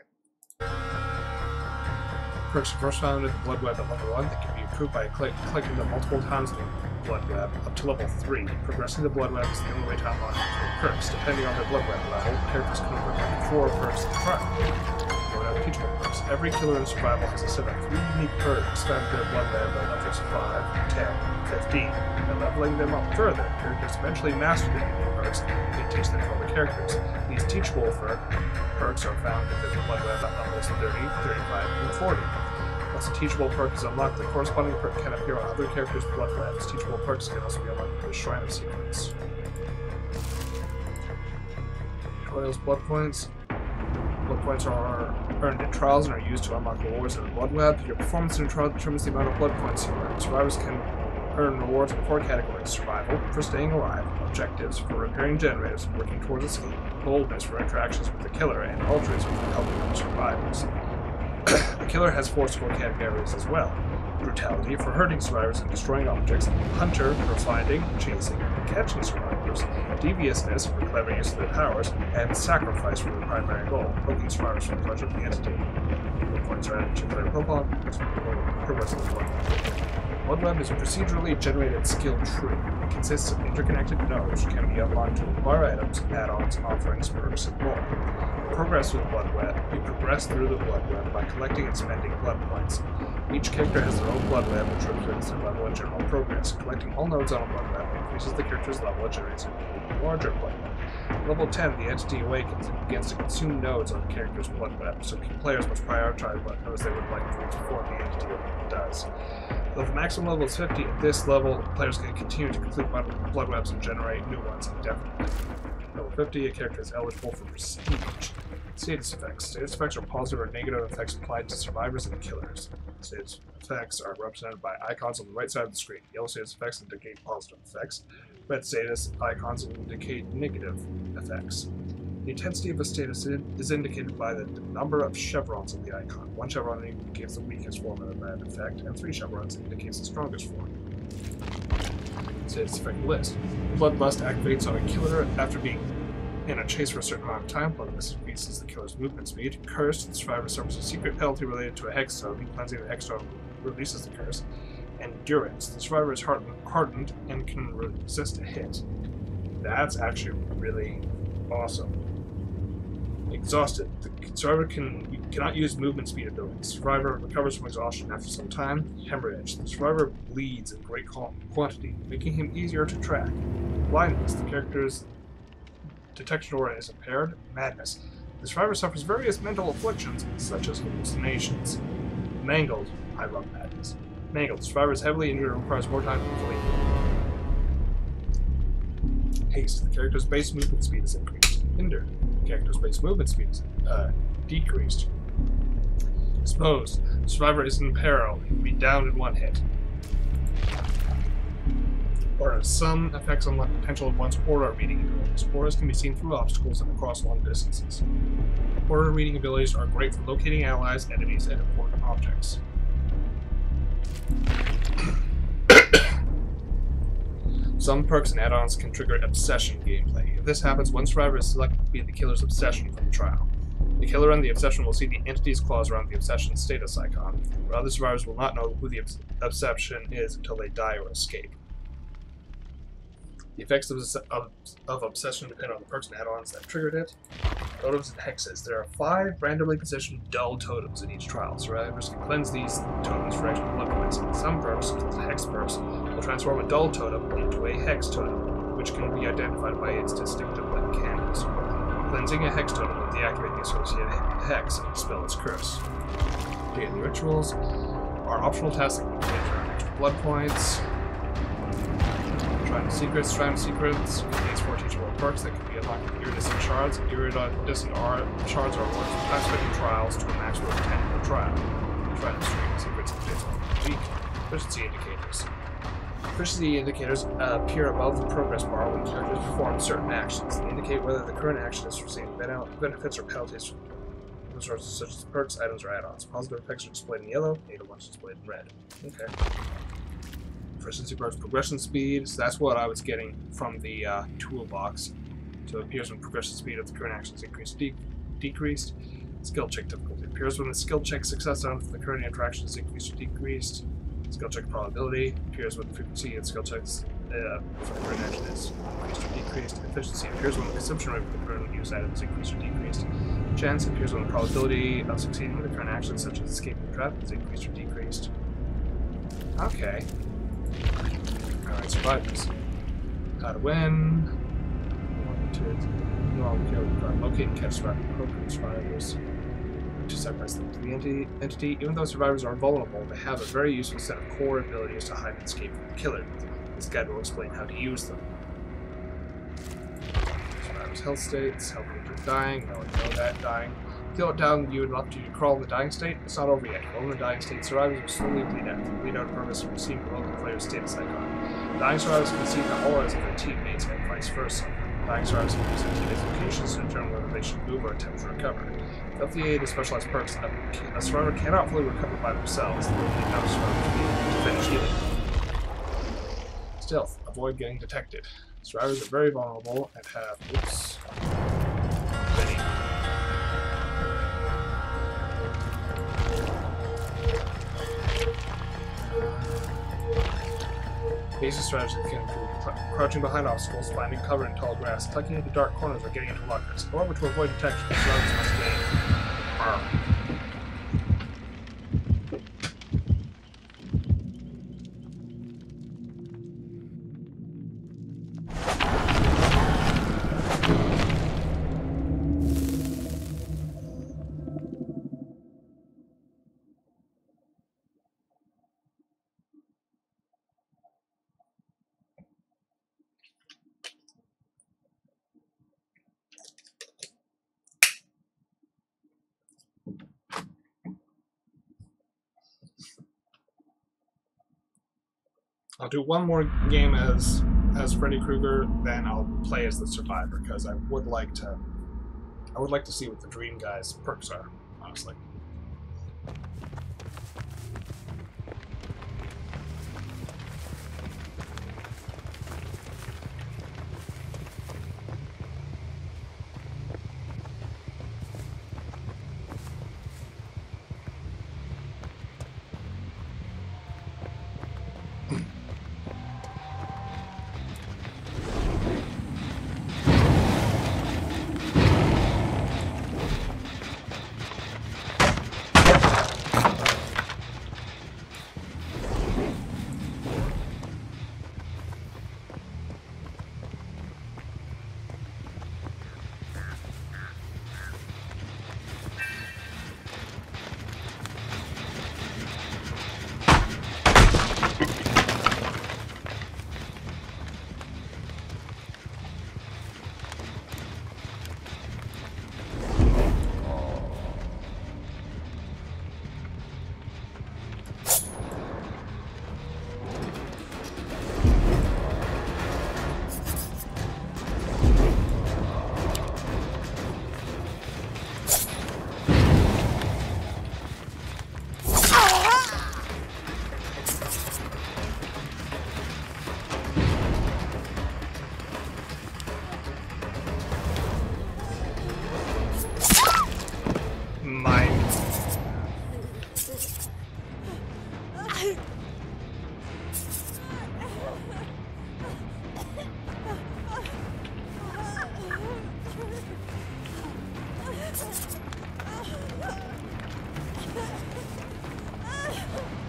Perks are first found in the Blood Web at level 1 that can be improved by collecting them multiple times in the Blood Web up to level 3. Progressing the Blood Web is the only way to unlock perks. Depending on their Blood Web level, characters can equip up to 4 perks in the trial. Teachable perks. Every killer in survival has a set of 3 unique perks found in their Blood Web at levels 5, 10, 15. By leveling them up further, characters eventually master the unique perks and teach them to other characters. These teachable perks are found in the Blood Web at levels 30, 35, and 40. Once a teachable perk is unlocked, the corresponding perk can appear on other characters' Blood Webs. Teachable perks can also be unlocked in the Shrine of Secrets. Trials Blood Points. Blood points are earned in trials and are used to unlock rewards in the Blood Web. Your performance in a trial determines the amount of blood points you earn. Survivors can earn rewards in 4 categories: survival, for staying alive, objectives, for repairing generators and working towards escape, boldness for interactions with the killer, and altruism for helping other survivors. The killer has 4 score categories as well: brutality for hurting survivors and destroying objects, hunter for finding, chasing, and catching survivors, deviousness for clever use of their powers, and sacrifice for the primary goal, poking survivors for the pleasure of the entity. The points are added to player profile progress of the Blood Web. Blood Web is a procedurally generated skill tree. It consists of interconnected nodes which can be unlocked to acquire items, add-ons, offerings, perks, and more. Progress with Blood Web. You progress through the Blood Web by collecting and spending blood points. Each character has their own Blood Web, which represents their level and general progress. Collecting all nodes on a Blood Web increases the character's level and generates a larger Blood Web. At level 10, the entity awakens and begins to consume nodes on the character's Blood Web, so players must prioritize what nodes they would like to use before the entity does. Though the maximum level is 50, at this level, players can continue to complete Blood Webs and generate new ones indefinitely. Level 50, a character is eligible for prestige. Status effects. Status effects are positive or negative effects applied to survivors and killers. Status effects are represented by icons on the right side of the screen. Yellow status effects indicate positive effects. Red status icons indicate negative effects. The intensity of a status is indicated by the number of chevrons of the icon. 1 chevron indicates the weakest form of that effect, and 3 chevrons indicates the strongest form. Status effect list. Bloodlust activates on a killer after being in a chase for a certain amount of time. Bloodlust increases the killer's movement speed. Curse. The survivor suffers a secret penalty related to a hex totem. Cleansing the hex totem releases the curse. Endurance. The survivor is hardened and can resist a hit. That's actually really awesome. Exhausted. The survivor cannot use movement speed abilities. The survivor recovers from exhaustion after some time. Hemorrhage. The survivor bleeds in great quantity, making him easier to track. Blindness. The character's detection aura is impaired. Madness. The survivor suffers various mental afflictions, such as hallucinations. Mangled. I love madness. Mangled. The survivor is heavily injured and requires more time to flee. Haste. The character's base movement speed is increased. Hindered. The character's base movement speed is decreased. Exposed. The survivor is in peril. He can be downed in 1 hit. Aura. Some effects unlock the potential of one's aura reading abilities. Auras can be seen through obstacles and across long distances. Aura reading abilities are great for locating allies, enemies, and important objects. Some perks and add-ons can trigger obsession gameplay. If this happens, one survivor is selected to be the killer's obsession from the trial. The killer and the obsession will see the entity's claws around the obsession status icon, but other survivors will not know who the obsession is until they die or escape. The effects of obsession depend on the perks and add-ons that triggered it. Totems and hexes. There are 5 randomly positioned dull totems in each trial. Survivors can cleanse these totems for extra blood points. Some perks, the hex perks, will transform a dull totem into a hex totem, which can be identified by its distinctive candles. Cleansing a hexstone will deactivate the associated hex and dispel its curse. Daily rituals are optional tasks that can earn extra blood points. Shrine of Secrets contains 4 teachable perks that can be unlocked with iridescent shards. Iridescent shards are awarded from classified trials to a maximum of 10 per trial. Shrine of Secrets contains 1 week. Proficiency indicators. Proficiency indicators appear above the progress bar when characters perform certain actions. They indicate whether the current action is receiving benefits or penalties from resources such as perks, items, or add-ons. Positive effects are displayed in yellow, negative ones are displayed in red. Okay. Proficiency bars progression speed, so that's what I was getting from the toolbox. So it appears when progression speed of the current action is increased, decreased. Skill check difficulty appears when the skill check success on the current interaction is increased or decreased. Skill check probability appears when the frequency of skill checks for the current action is increased or decreased. Efficiency appears when the consumption rate of the current used item is increased or decreased. Chance appears when the probability of succeeding with the current action, such as escaping the trap, is increased or decreased. Okay. Alright, survivors. How to win. Locate and catch survivors. To sacrifice them to the entity. Even though survivors are vulnerable, they have a very useful set of core abilities to hide and escape from the killer. This guide will explain how to use them. Survivors' health states, health after dying, no one know that, dying. Kill it down, you would love to crawl in the dying state. It's not over yet. While in the dying state, survivors will slowly bleed out. Bleed out progress will be seen below the player's status icon. Dying survivors can see the auras of their teammates and vice versa. Dying survivors can use their teammates' locations to determine whether they should move or attempt to recover. Without the aid of specialized perks, a survivor cannot fully recover by themselves. They will need another survivor to finish healing. Stealth. Avoid getting detected. Survivors are very vulnerable and have... Oops. Many. Basic strategies can include crouching behind obstacles, finding cover in tall grass, tucking into dark corners, or getting into lockers. However, to avoid detection, survivors must gain armor. I'll do one more game as Freddy Krueger, then I'll play as the survivor because I would like to see what the Dream Guy's perks are, honestly.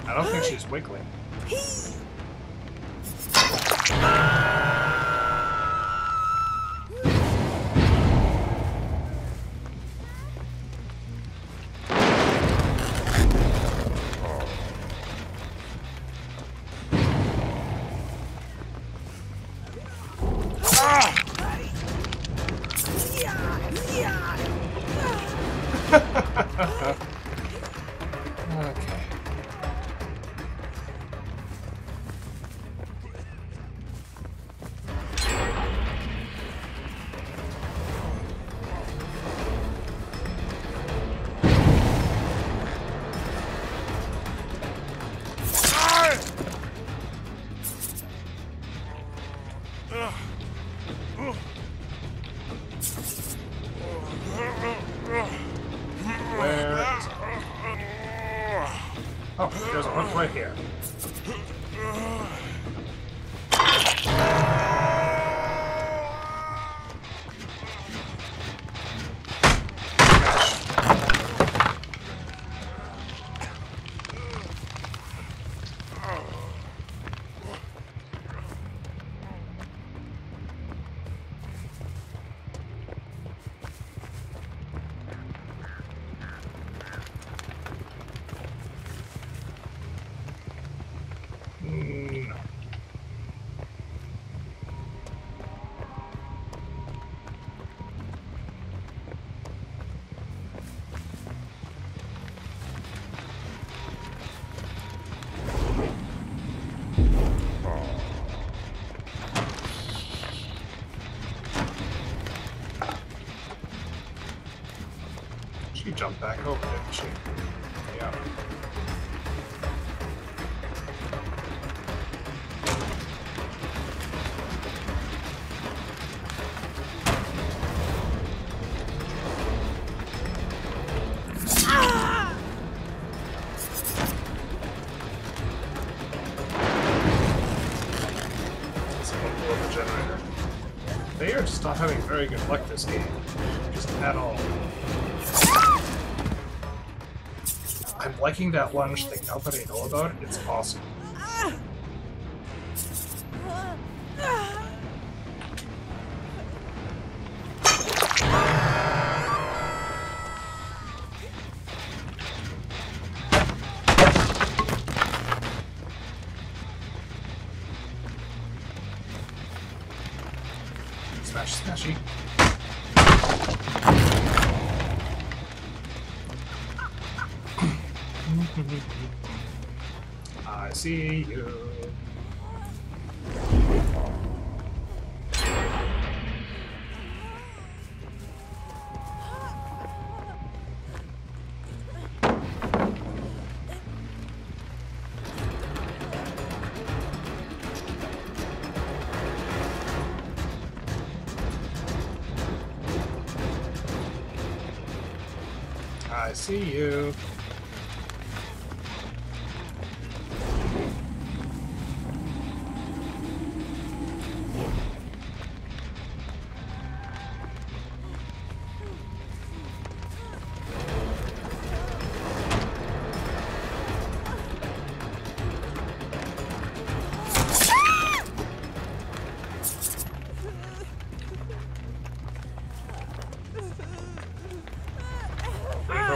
I don't think she's wiggling. Okay. Where is it? Oh, there's a hook right here. No. She jumped back over, didn't she? Yeah. Generator. They are just not having very good luck this game. Just at all. I'm liking that lunge thing now that I know about it. It's awesome. Smash, smashy. I see you. I see you.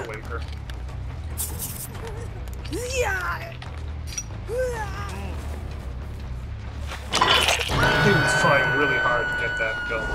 Whimper. He was trying really hard to get that going.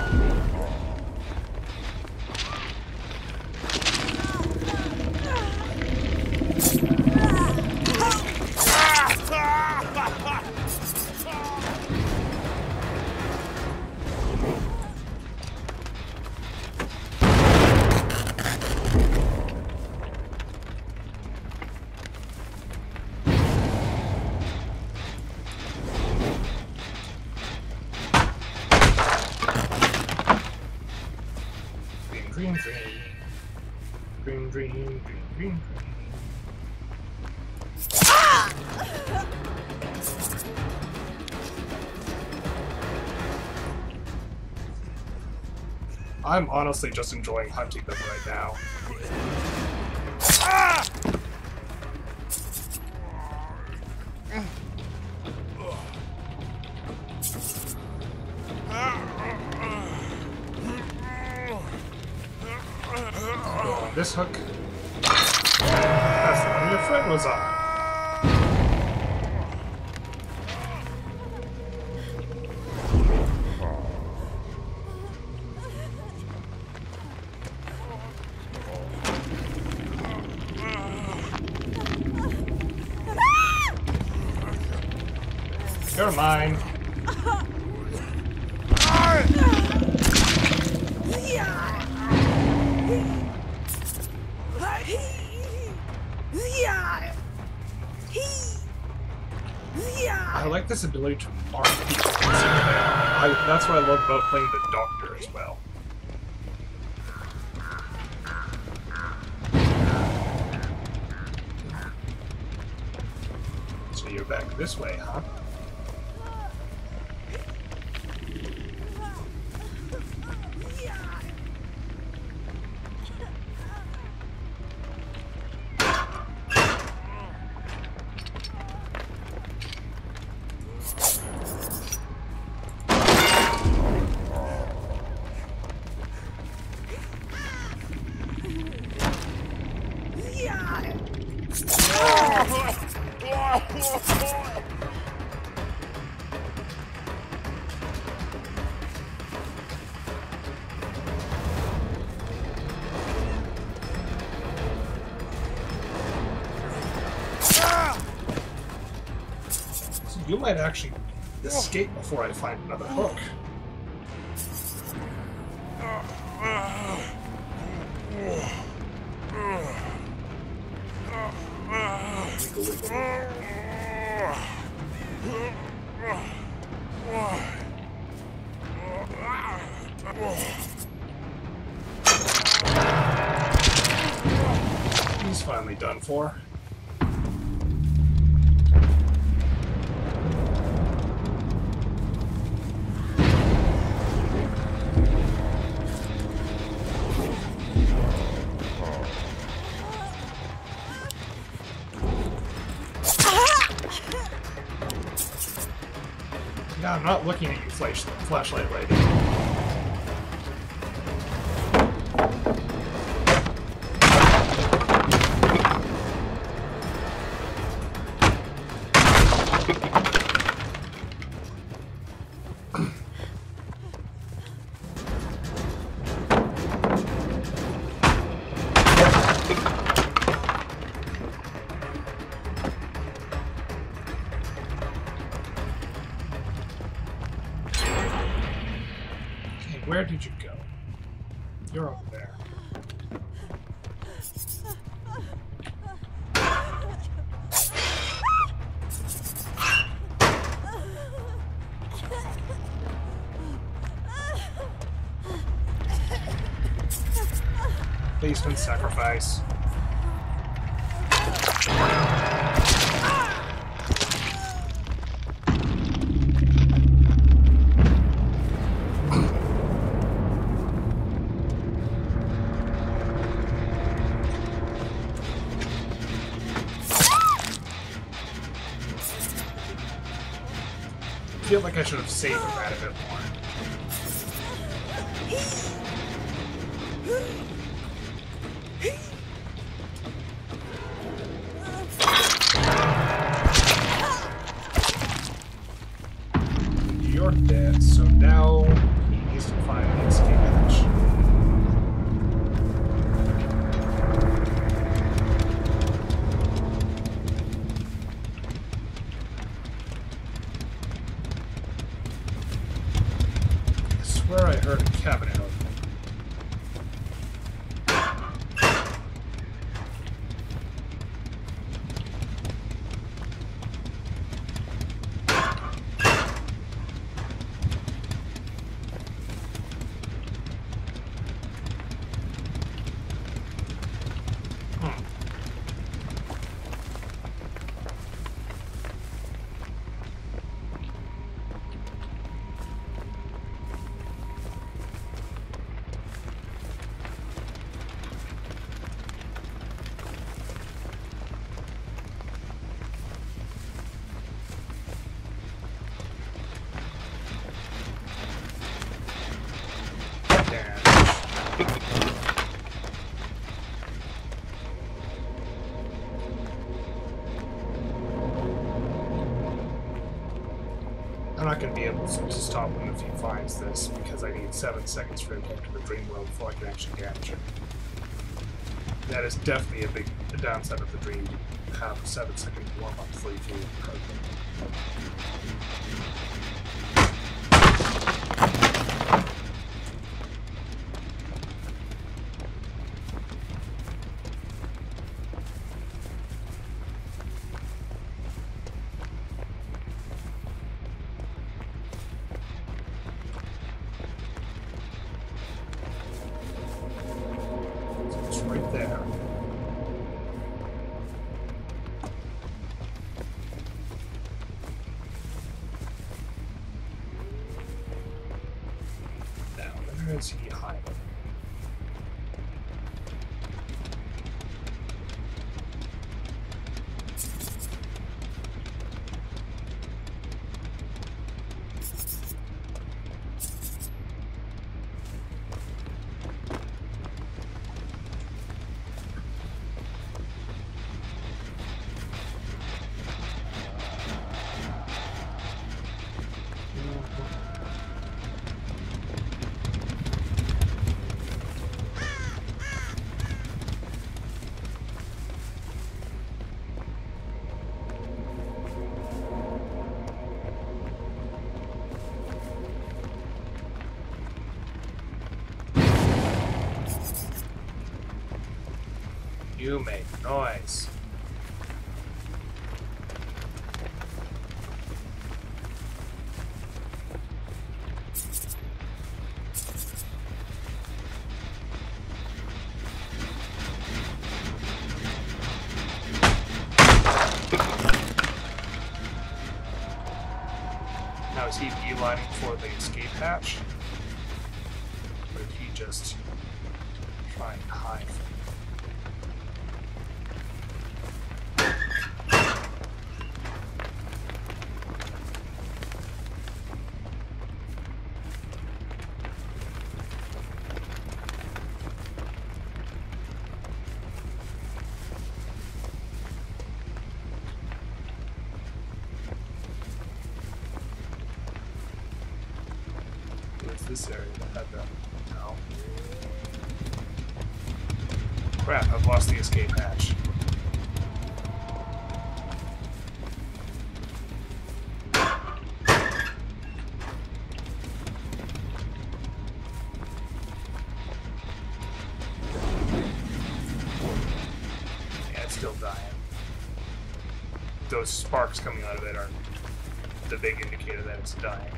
Green, green. Green, green, green, green, green. I'm honestly just enjoying hunting them right now. This hook. That's the one your friend was on. You're mine. I like this ability to mark people. That's what I love about playing the Doctor as well. So you're back this way, huh? You might actually escape before I find another hook. He's finally done for. No, I'm not looking at you, flashlight lady. Where did you go? You're over there. Basement sacrifice. I feel like I should have saved that a bit more. You're dead, so now he needs to find the escape hatch. Where I heard a cabinet open. I'm not going to be able to stop him if he finds this, because I need 7 seconds for him to enter the dream world before I can actually damage him. That is definitely a big downside of the dream. Have a 7-second warm-up before you feel incredible. So it's right there. Where is he hiding? You make noise. Now is he beelining for the escape hatch? Or did he just try and hide? This area that had that. No. Crap, I've lost the escape hatch. Yeah, it's still dying. Those sparks coming out of it are the big indicator that it's dying.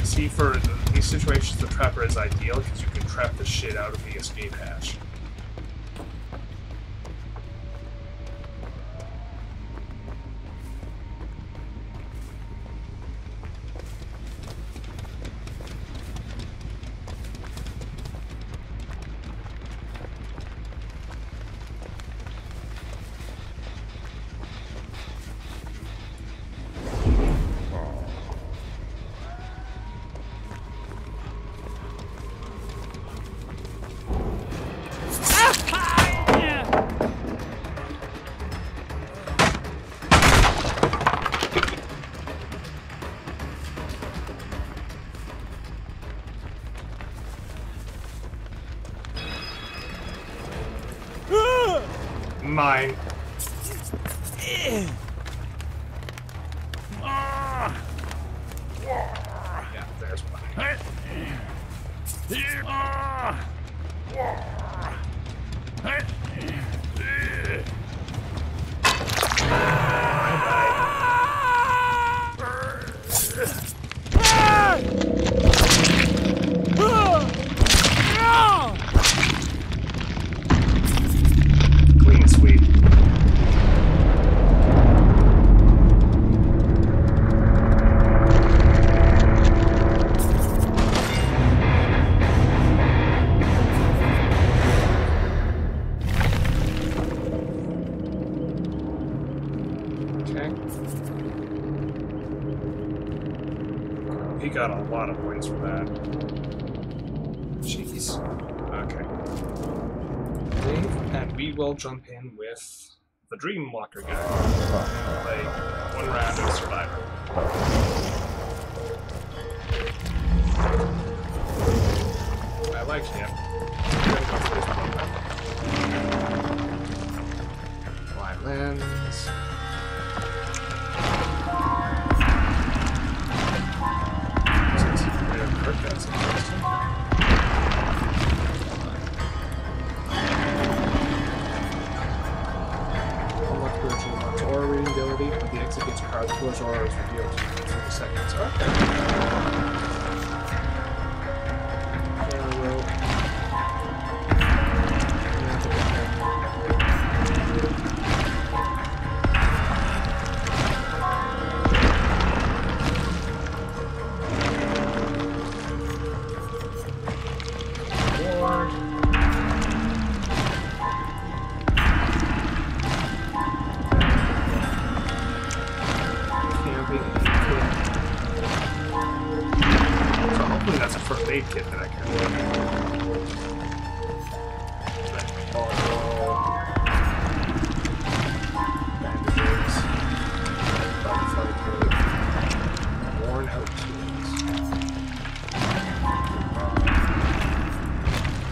See, for these situations, the trapper is ideal because you can trap the shit out of the escape hatch. Mine. Yeah, there's one. Clean sweep. He got a lot of points for that. Jeez. Okay. And we will jump in with the Dream Walker guy. Play one round of Survivor. I like him. Blind Lens. That's interesting. Unlock spiritual launch aura reading ability. When the exit gets a card, the close aura is revealed to 30 seconds. Okay. Aid kit that I can bandages, butterfly kit, worn out tools,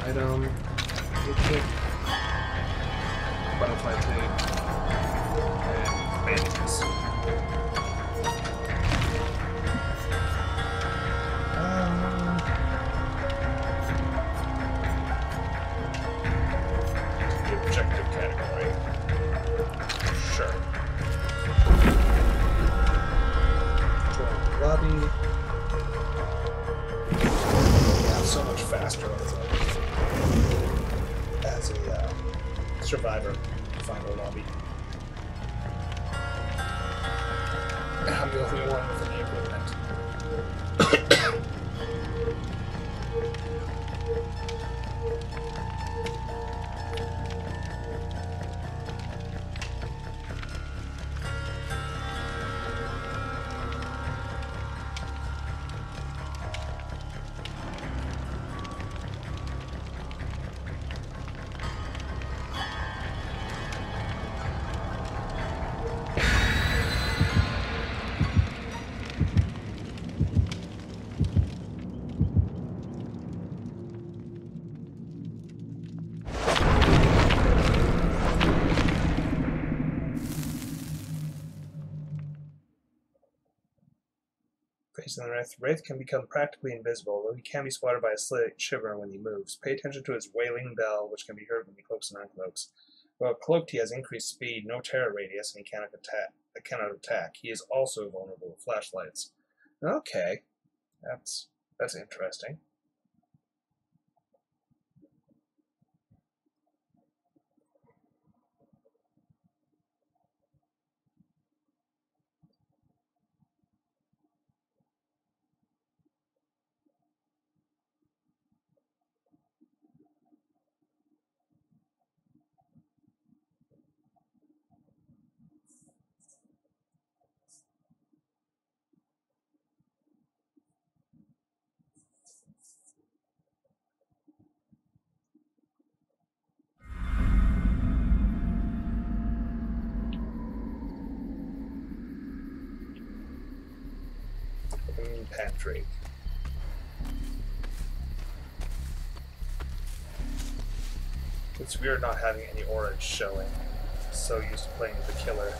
item, aid kit, butterfly tape, and bandages. Objective category. Sure. Join the lobby. Yeah, so much faster as a survivor final lobby. I'm the only one with any equipment. Facing the Wraith can become practically invisible, though he can be spotted by a slight shiver when he moves. Pay attention to his wailing bell, which can be heard when he cloaks and uncloaks. While cloaked, he has increased speed, no terror radius, and he cannot attack. He is also vulnerable to flashlights. Okay, that's interesting. Patrick. It's weird not having any orange showing. So used to playing the killer.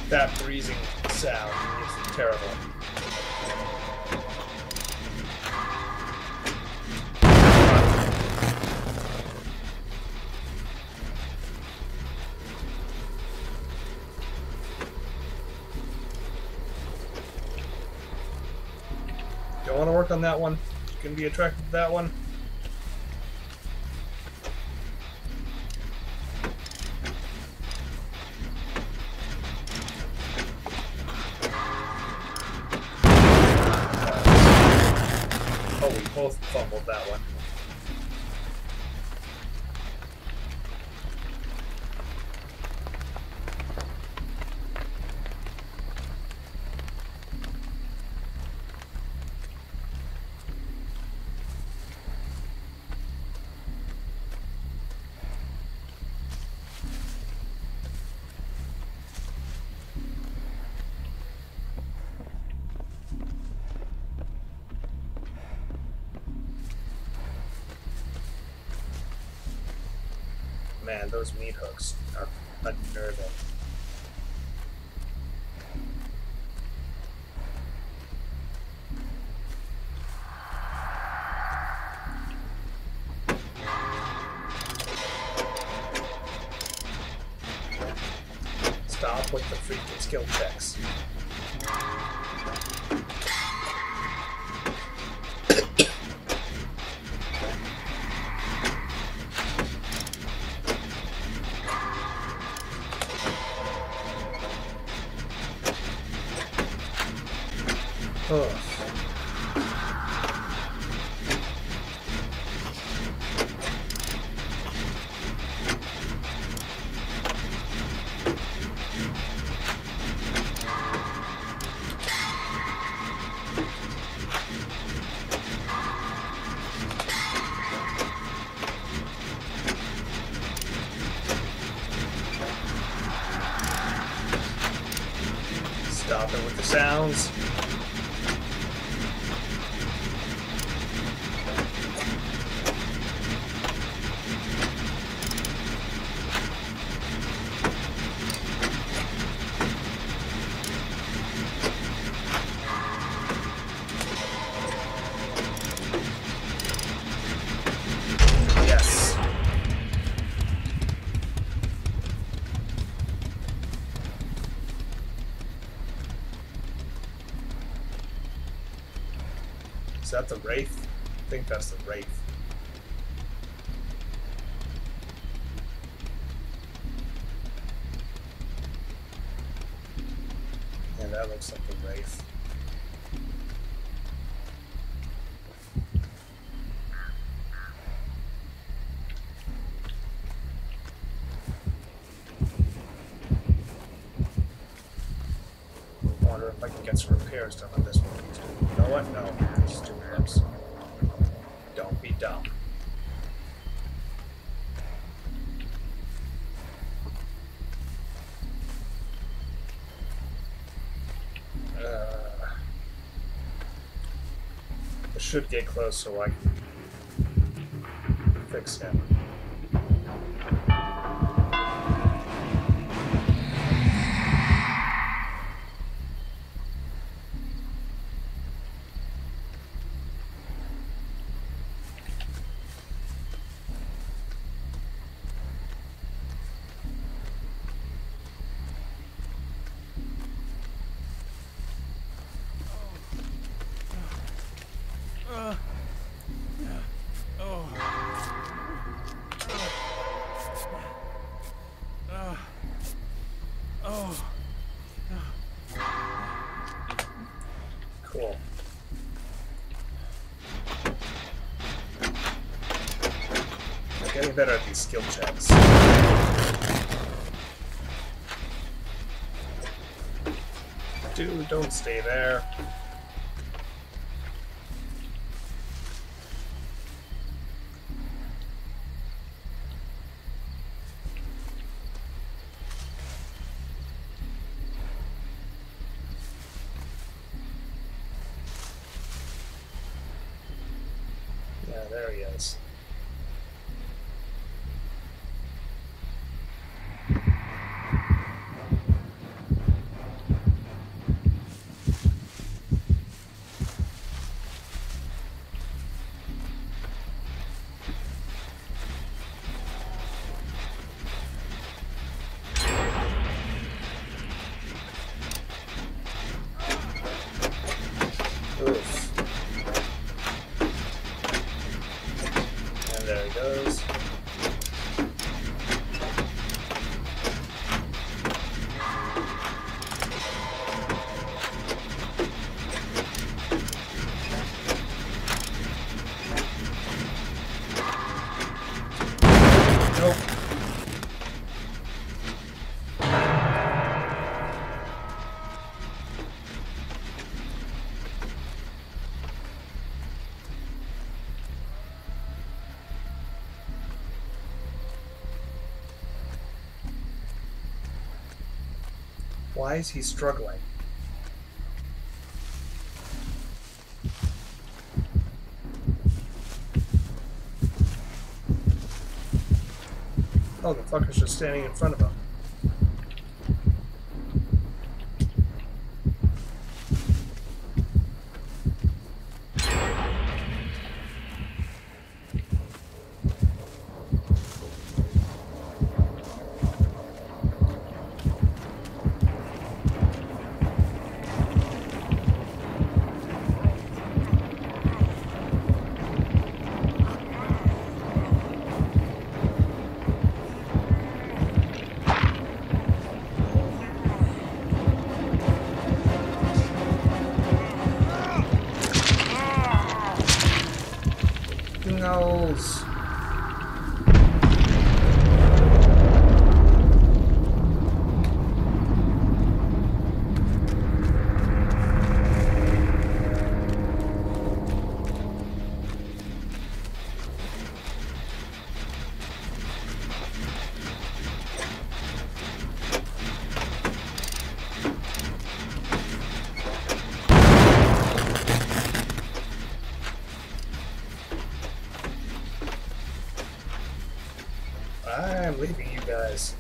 That breezing sound is terrible. Don't want to work on that one. You can be attracted to that one. Oh, we both fumbled that one. Man, those meat hooks are unnerving. Stop with the freaking skill checks. Ugh. Stop it with the sounds. Yes. Is that the Wraith? I think that's the Wraith. Yeah, that looks like the Wraith. I wonder if I can get some repairs done on this one. You know what? No. Just do this. Don't be dumb. I should get close so I can fix him. Cool. I'm getting better at these skill checks. Dude, don't stay there. Yeah, there he is. Why is he struggling? Oh, the fucker's just standing in front of him. Knows. I'm leaving you guys.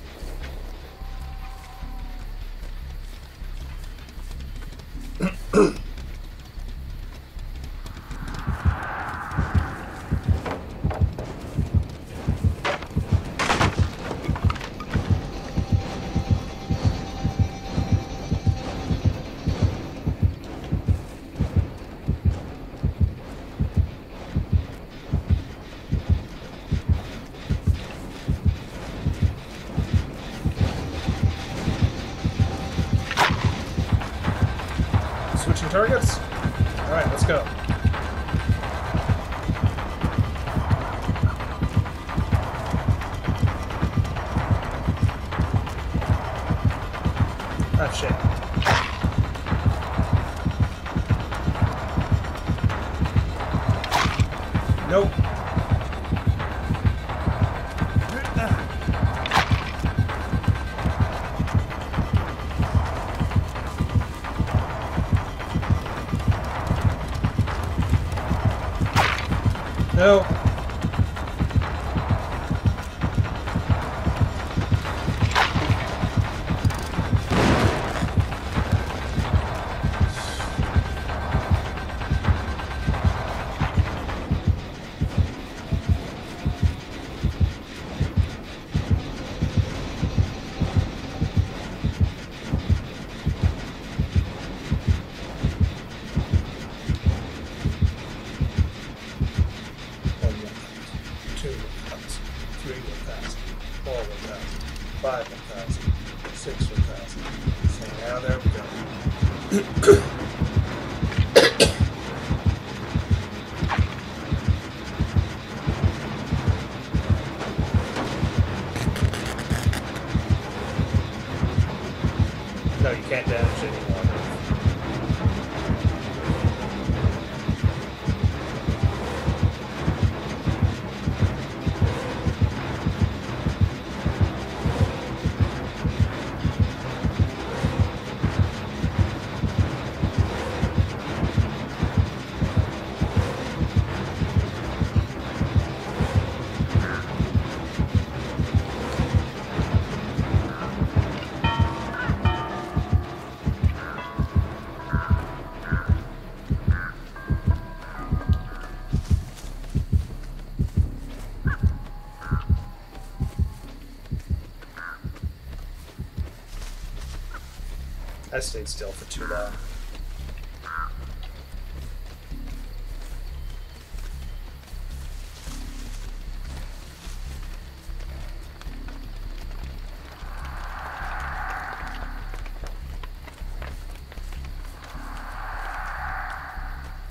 Switching targets? Alright, let's go. Ah, shit. Nope. No. No, you can't damage it anymore. I stayed still for too long.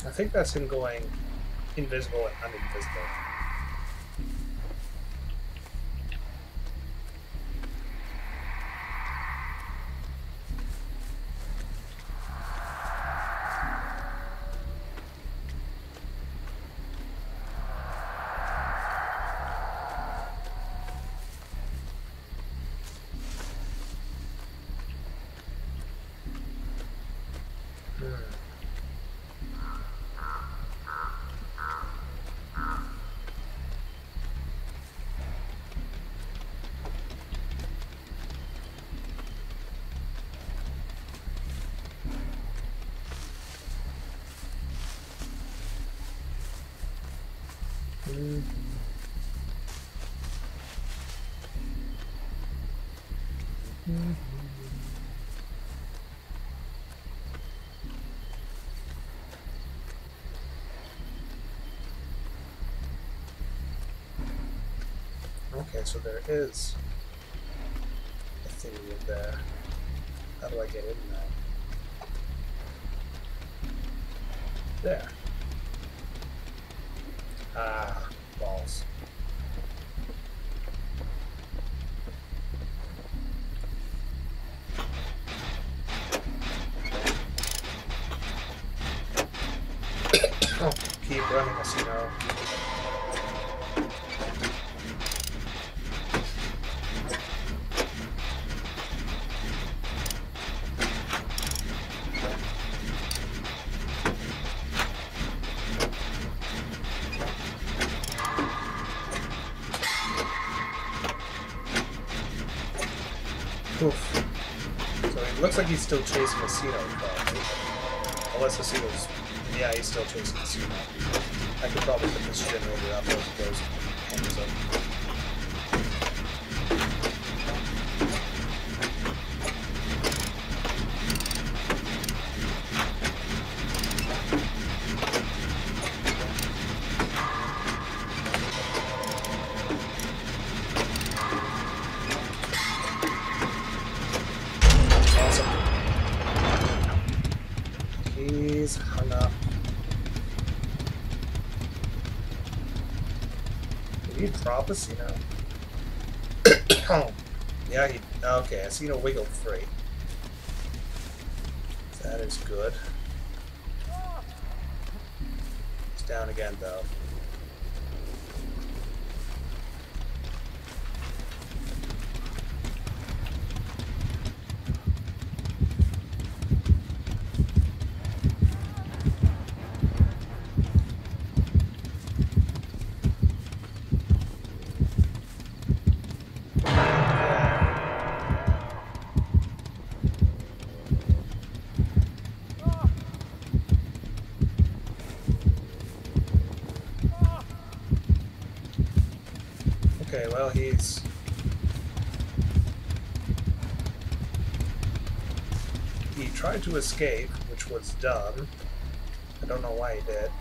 I think that's him going invisible and uninvisible. Mm. Mm. Okay, so there is a thing in there. How do I get in now? There. Ah, balls. Oh, keep running, Casino. Oof. So it looks like he's still chasing Casino, probably. Unless Casino's... Yeah, he's still chasing Casino. I could probably put this generator up as it goes and hangs up. He's hung up. Did he drop Casino? Oh, yeah, he. Okay, Casino wiggled free. That is good. He's down again, though. Okay, well, he's... He tried to escape, which was done. I don't know why he did.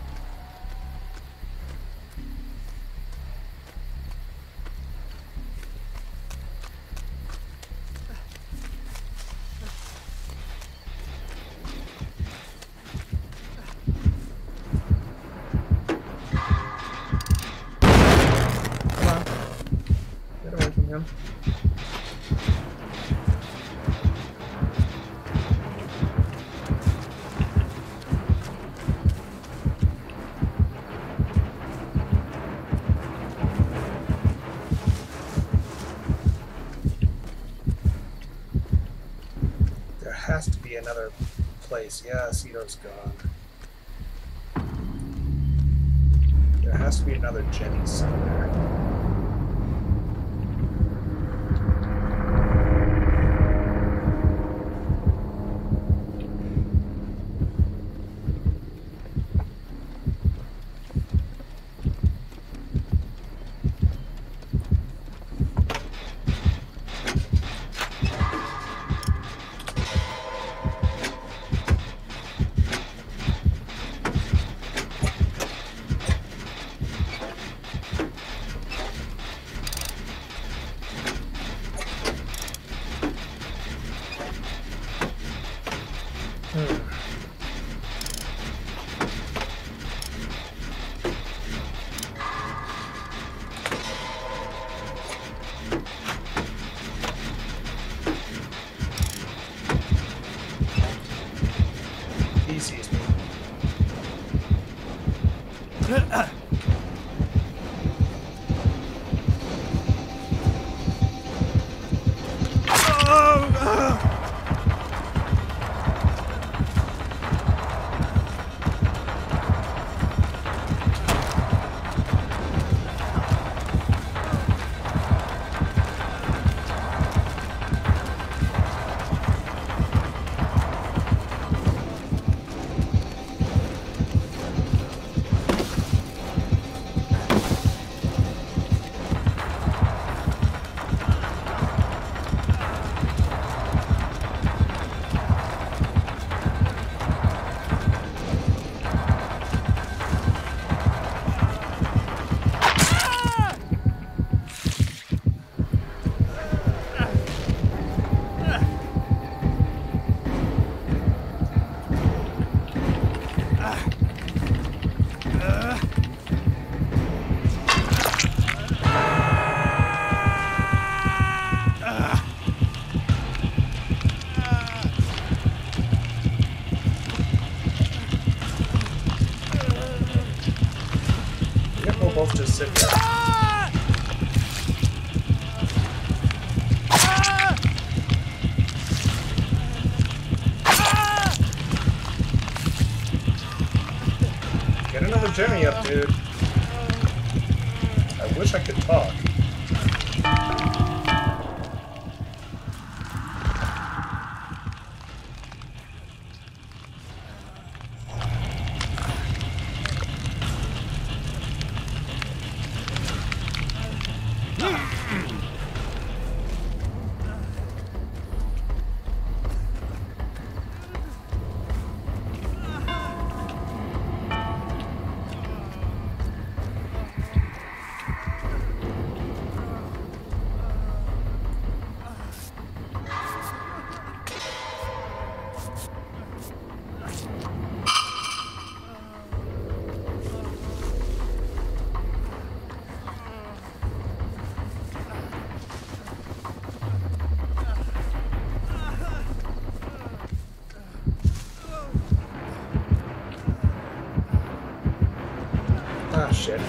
Him. There has to be another place. Yeah, Cito's gone. There has to be another Jenny somewhere. both just sit there. Get another Jimmy up, dude. I wish I could talk. Ah, shit.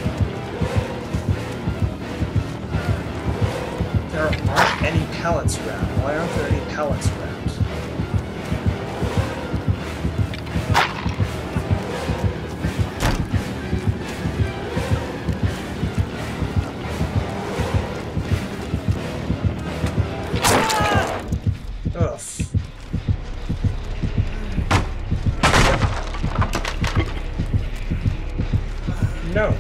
There aren't any pellets around. Why aren't there any pellets around? Ugh. No.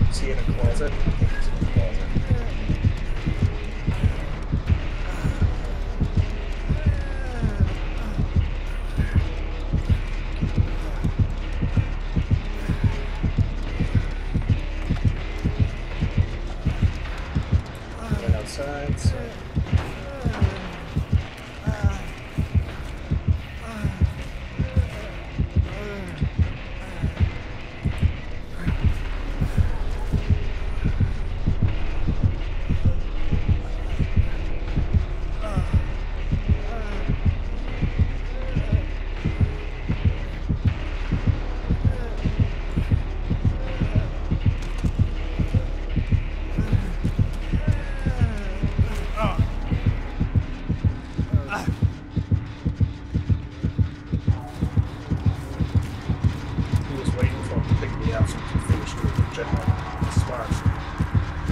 Is he in a closet? I think he's in a closet. Outside, so.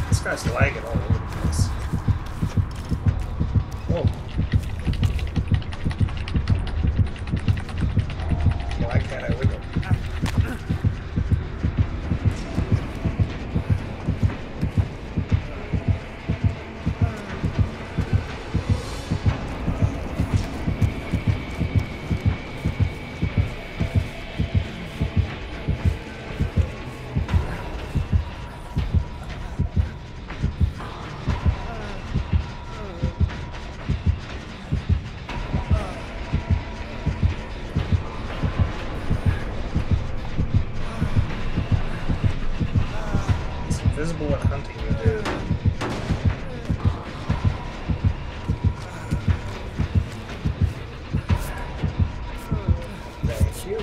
This guy's lagging all over the place. Whoa. Why can't I wiggle? Invisible and hunting you, dude. Thank you.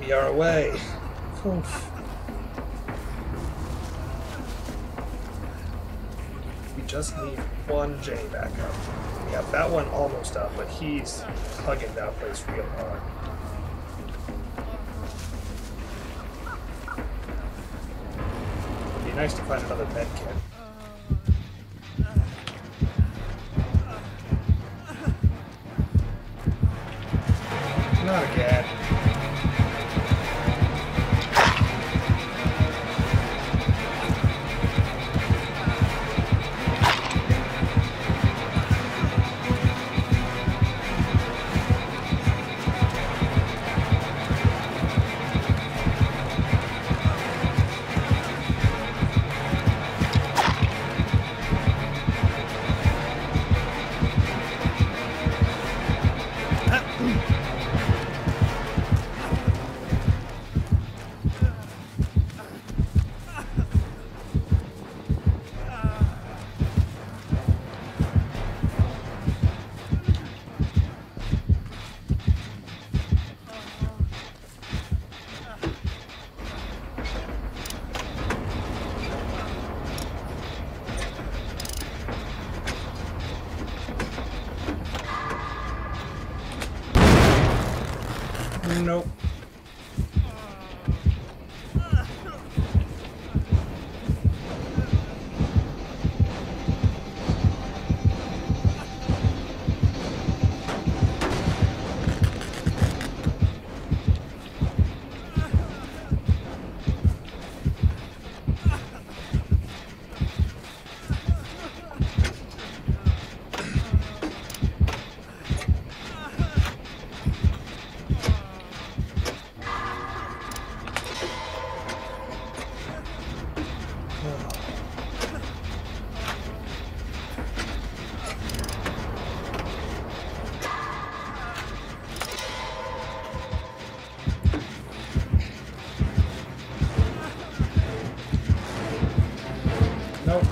be our way. Oof. We just need one J back up. We have that one almost up, but he's hugging that place real hard. It'd be nice to find another med kit. Not again. Nope. Nope.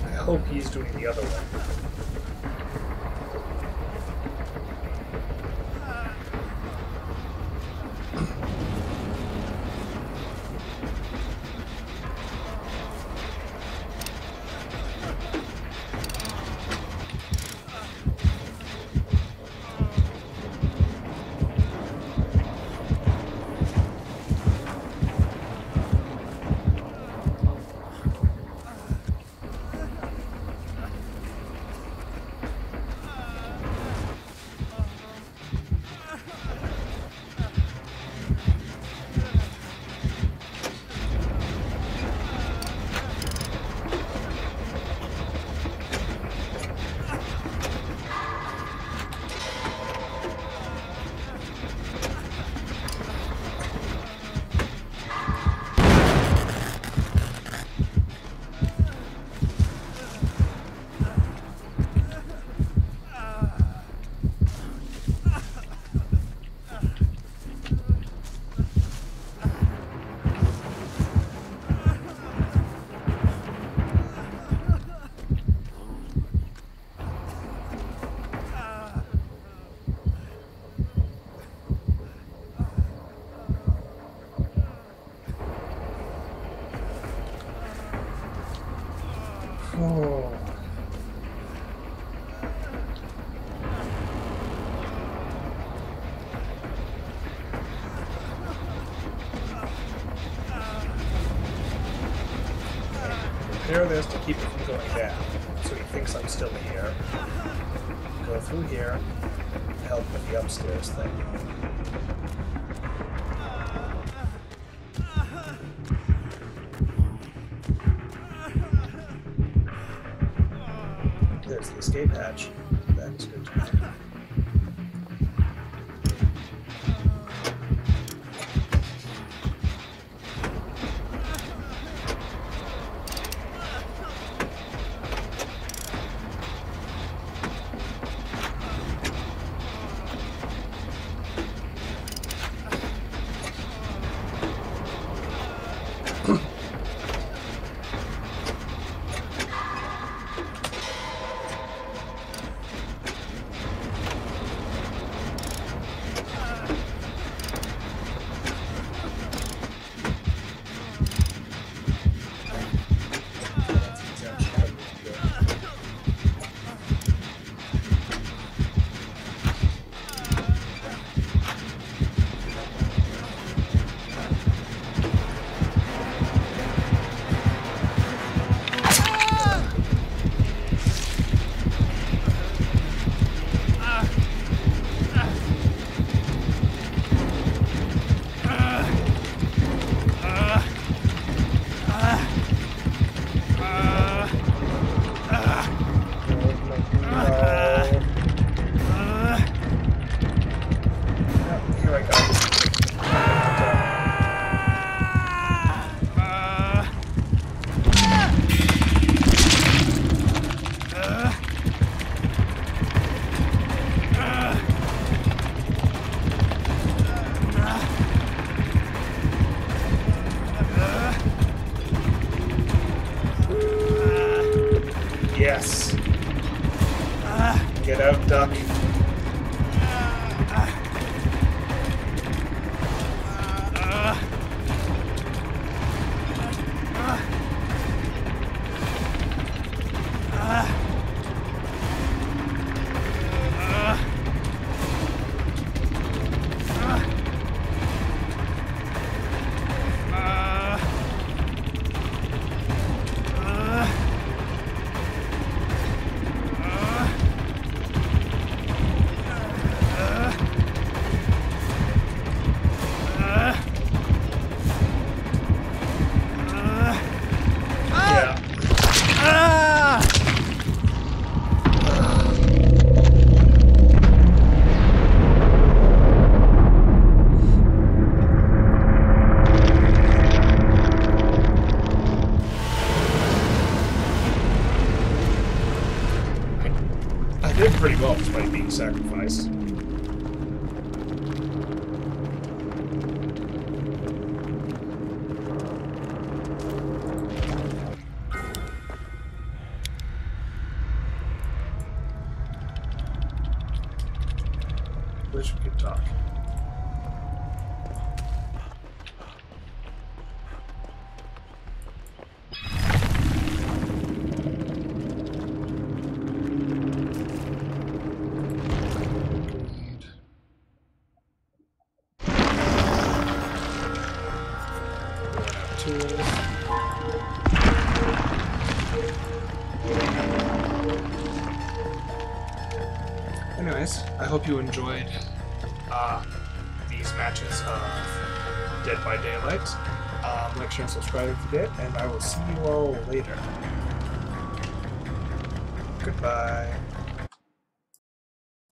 I hope he's doing the other one. Oh. Repair this to keep it from going down, so he thinks I'm still here. Go through here to help with the upstairs thing. There's the escape hatch. That is good to know. this. Wish we could talk. Anyways, I hope you enjoyed these matches of Dead by Daylight. Like, share, and subscribe if you did, and I will see you all later. Goodbye.